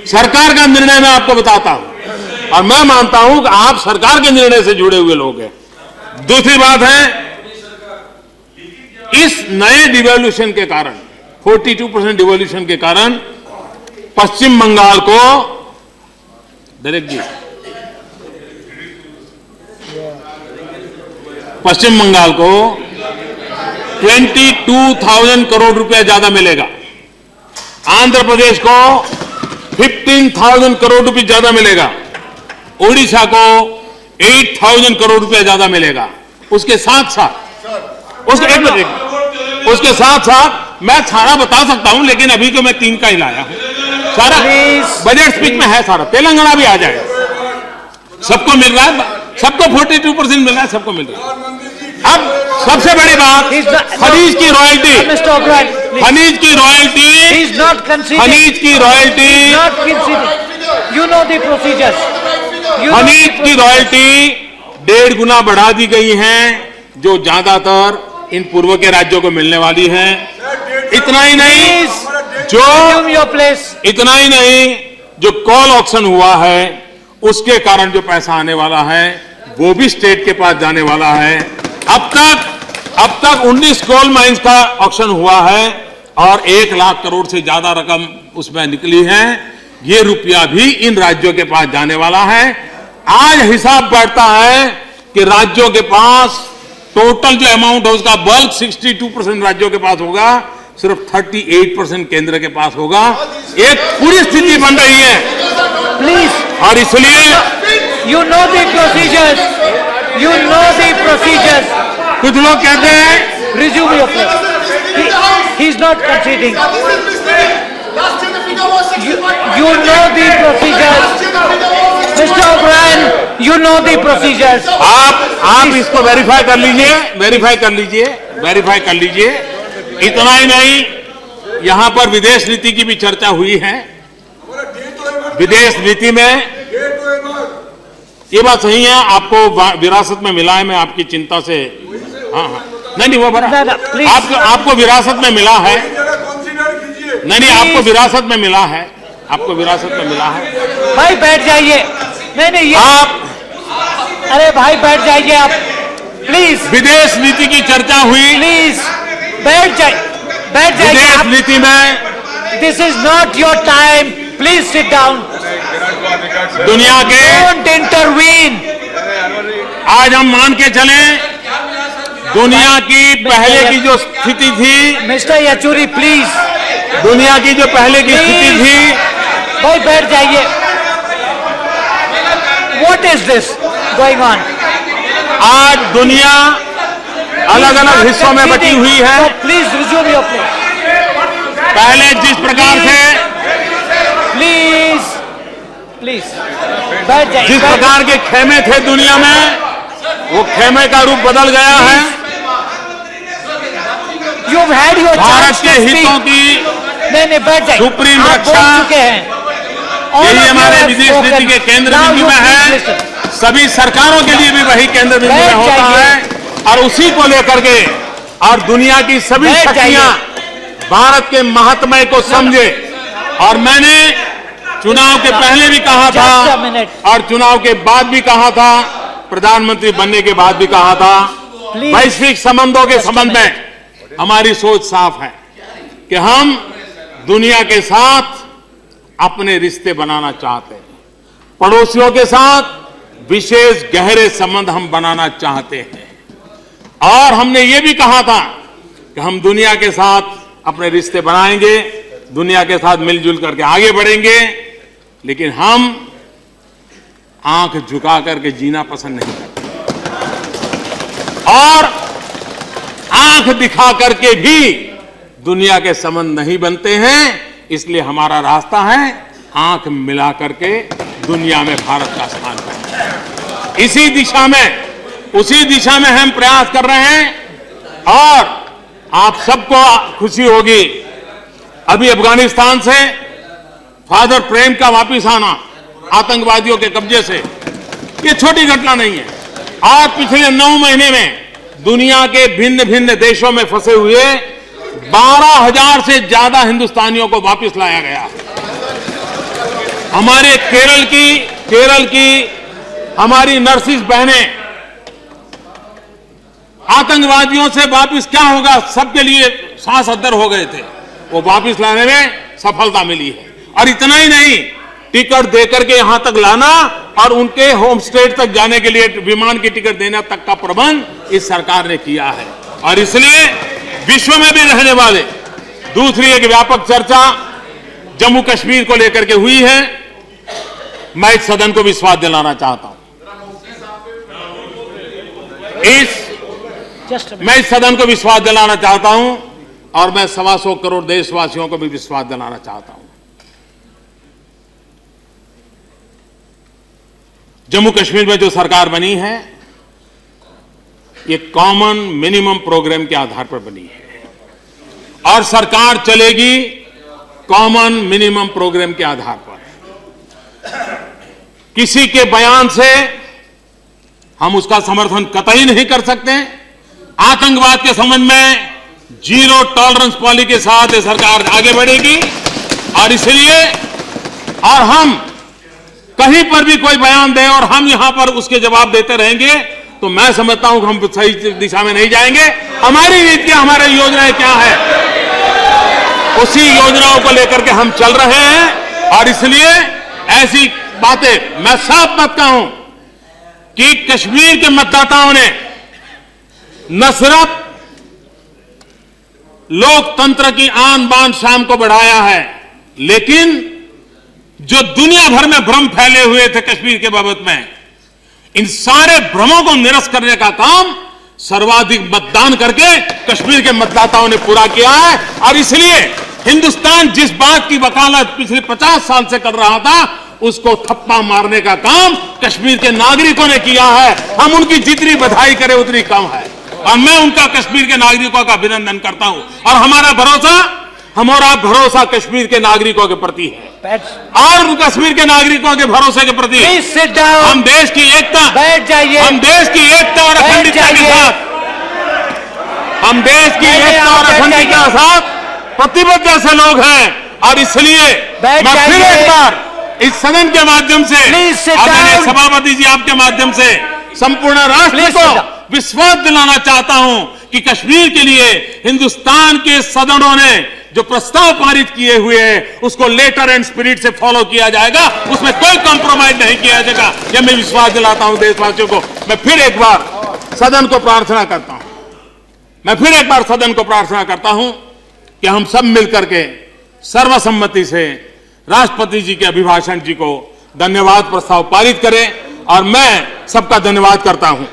सरकार का निर्णय मैं आपको बताता हूं और मैं मानता हूं कि आप सरकार के निर्णय से जुड़े हुए लोग हैं। दूसरी बात है, इस नए डिवैल्यूएशन के कारण, 42% डिवैल्यूएशन के कारण पश्चिम बंगाल को, डायरेक्ट जी, पश्चिम बंगाल को 22,000 करोड़ रुपया ज्यादा मिलेगा, आंध्र प्रदेश को 15,000 करोड़ रुपए ज्यादा मिलेगा, ओडिशा को 8,000 करोड़ रुपया ज्यादा मिलेगा। उसके साथ साथ उसके साथ साथ मैं सारा बता सकता हूं, लेकिन अभी तो मैं 3 का ही लाया हूं। सारा बजट स्पीच में है, सारा तेलंगाना भी आ जाएगा। सबको मिल रहा है, सबको 42% मिल रहा है, सबको मिल रहा है। अब सबसे बड़ी बात, खनीज की रॉयल्टी, खनीज की रॉयल्टी, खनीज की रॉयल्टी, खनीज की रॉयल्टी 1.5 गुना बढ़ा दी गई है, जो ज्यादातर इन पूर्व के राज्यों को मिलने वाली है। इतना ही नहीं, जो कॉल ऑक्शन हुआ है उसके कारण जो पैसा आने वाला है वो भी स्टेट के पास जाने वाला है। अब तक 19 कोल माइंस का ऑक्शन हुआ है और 1 लाख करोड़ से ज्यादा रकम उसमें निकली है। ये रुपया भी इन राज्यों के पास जाने वाला है। आज हिसाब बढ़ता है कि राज्यों के पास टोटल जो अमाउंट है उसका बल्क 62% राज्यों के पास होगा, सिर्फ 38% केंद्र के पास होगा। एक पूरी स्थिति बन रही है प्लीज, और इसलिए you know the procedures, you know the procedures. कुछ लोग कहते हैं resume your place, he is not conceding. You know the procedures, Mr. O'Brien. You know the procedures. आप इसको वेरीफाई कर लीजिए। इतना ही नहीं, यहां पर विदेश नीति की भी चर्चा हुई है। विदेश नीति में ये बात सही है, आपको विरासत में मिला है। मैं आपकी चिंता से, हाँ, नहीं वो बड़ा आपको विरासत में मिला है। नहीं, आपको विरासत में मिला है, आपको विरासत में मिला है। भाई बैठ जाइए। नहीं ये आप, अरे भाई बैठ जाइए आप प्लीज। विदेश नीति की चर्चा हुई, प्लीज बैठ जाइए विदेश नीति में। This is not your time, please sit down. दुनिया के, डोंट इंटरवीन। आज हम मान के चलें, दुनिया की पहले की जो स्थिति थी, मिस्टर येचुरी प्लीज, दुनिया की जो पहले की स्थिति थी, भाई बैठ जाइए। What is this going on? आज दुनिया अलग अलग हिस्सों में बटी हुई है। Please resume your place. पहले जिस प्रकार से, प्लीज प्लीज बैठ जाइए। जिस प्रकार के खेमे थे दुनिया में, वो खेमे का रूप बदल गया है। You've had your Bharat chance के to speak. हितों की नहीं बैठ जाइए। सुप्रीम आप रक्षा, बोल चुके हैं। All यही of you हमारे have विदेश spoken. नीति के केंद्र Now बिंदु you में please है। listen. सभी सरकारों के लिए भी वही केंद्र बिंदु में बैठ होता जाइए। है और उसी को लेकर के और दुनिया की सभी बैठ शक्तियां भारत के महात्म्य को समझे। और मैंने चुनाव के पहले भी कहा Just a था minute. और चुनाव के बाद भी कहा था, प्रधानमंत्री बनने के बाद भी कहा था, Please. वैश्विक संबंधों के संबंध में हमारी सोच साफ है कि हम दुनिया के साथ अपने रिश्ते बनाना चाहते हैं। पड़ोसियों के साथ विशेष गहरे संबंध हम बनाना चाहते हैं। और हमने ये भी कहा था कि हम दुनिया के साथ अपने रिश्ते बनाएंगे, दुनिया के साथ मिलजुल करके आगे बढ़ेंगे, लेकिन हम आंख झुका करके जीना पसंद नहीं करते और आंख दिखा करके भी दुनिया के संबंध नहीं बनते हैं। इसलिए हमारा रास्ता है आंख मिला करके दुनिया में भारत का स्थान है। उसी दिशा में हम प्रयास कर रहे हैं। और आप सबको खुशी होगी, अभी अफगानिस्तान से फादर प्रेम का वापिस आना आतंकवादियों के कब्जे से, ये छोटी घटना नहीं है। और पिछले 9 महीने में दुनिया के भिन्न भिन्न देशों में फंसे हुए 12,000 से ज्यादा हिंदुस्तानियों को वापस लाया गया। हमारे केरल की हमारी नर्सिस बहनें आतंकवादियों से वापस क्या होगा, सबके लिए सांस अद्दर हो गए थे, वो वापस लाने में सफलता मिली है। और इतना ही नहीं, टिकट देकर के यहां तक लाना और उनके होम स्टेट तक जाने के लिए विमान की टिकट देने तक का प्रबंध इस सरकार ने किया है। और इसलिए विश्व में भी रहने वाले दूसरी एक व्यापक चर्चा जम्मू कश्मीर को लेकर के हुई है। मैं इस सदन को विश्वास दिलाना चाहता हूं, मैं इस सदन को विश्वास दिलाना चाहता हूं और मैं 125 करोड़ देशवासियों को भी विश्वास दिलाना चाहता हूं। जम्मू कश्मीर में जो सरकार बनी है, ये कॉमन मिनिमम प्रोग्राम के आधार पर बनी है और सरकार चलेगी कॉमन मिनिमम प्रोग्राम के आधार पर। किसी के बयान से हम उसका समर्थन कतई नहीं कर सकते। आतंकवाद के संबंध में जीरो टॉलरेंस पॉलिसी के साथ ये सरकार आगे बढ़ेगी और इसलिए और हम कहीं पर भी कोई बयान दे और हम यहां पर उसके जवाब देते रहेंगे तो मैं समझता हूं कि हम सही दिशा में नहीं जाएंगे। हमारी नीतियां, हमारी योजनाएं क्या है, उसी योजनाओं को लेकर के हम चल रहे हैं। और इसलिए ऐसी बातें मैं साफ बात कहूं कि कश्मीर के मतदाताओं ने न सिर्फ लोकतंत्र की आन बान शान को बढ़ाया है, लेकिन जो दुनिया भर में भ्रम फैले हुए थे कश्मीर के बाबत में, इन सारे भ्रमों को निरस्त करने का काम सर्वाधिक मतदान करके कश्मीर के मतदाताओं ने पूरा किया है। और इसलिए हिंदुस्तान जिस बात की वकालत पिछले 50 साल से कर रहा था, उसको थप्पा मारने का काम कश्मीर के नागरिकों ने किया है। हम उनकी जितनी बधाई करें उतनी कम है और मैं उनका कश्मीर के नागरिकों का अभिनंदन करता हूं। और हमारा भरोसा कश्मीर के नागरिकों के प्रति है और कश्मीर के नागरिकों के भरोसे के प्रति हम देश की एकता, बैठ जाइए, हम देश की एकता और अखंडता के साथ, हम देश की एकता और अखंडता के साथ प्रतिबद्ध ऐसे लोग हैं। और इसलिए मैं फिर एक बार इस सदन के माध्यम से, आदरणीय सभापति जी आपके माध्यम से संपूर्ण राष्ट्र को विश्वास दिलाना चाहता हूं कि कश्मीर के लिए हिंदुस्तान के सदनों ने जो प्रस्ताव पारित किए हुए हैं उसको लेटर एंड स्पिरिट से फॉलो किया जाएगा, उसमें कोई कॉम्प्रोमाइज नहीं किया जाएगा। यह मैं विश्वास दिलाता हूं देशवासियों को। मैं फिर एक बार सदन को प्रार्थना करता हूं कि हम सब मिलकर के सर्वसम्मति से राष्ट्रपति जी के अभिभाषण जी को धन्यवाद प्रस्ताव पारित करें और मैं सबका धन्यवाद करता हूं।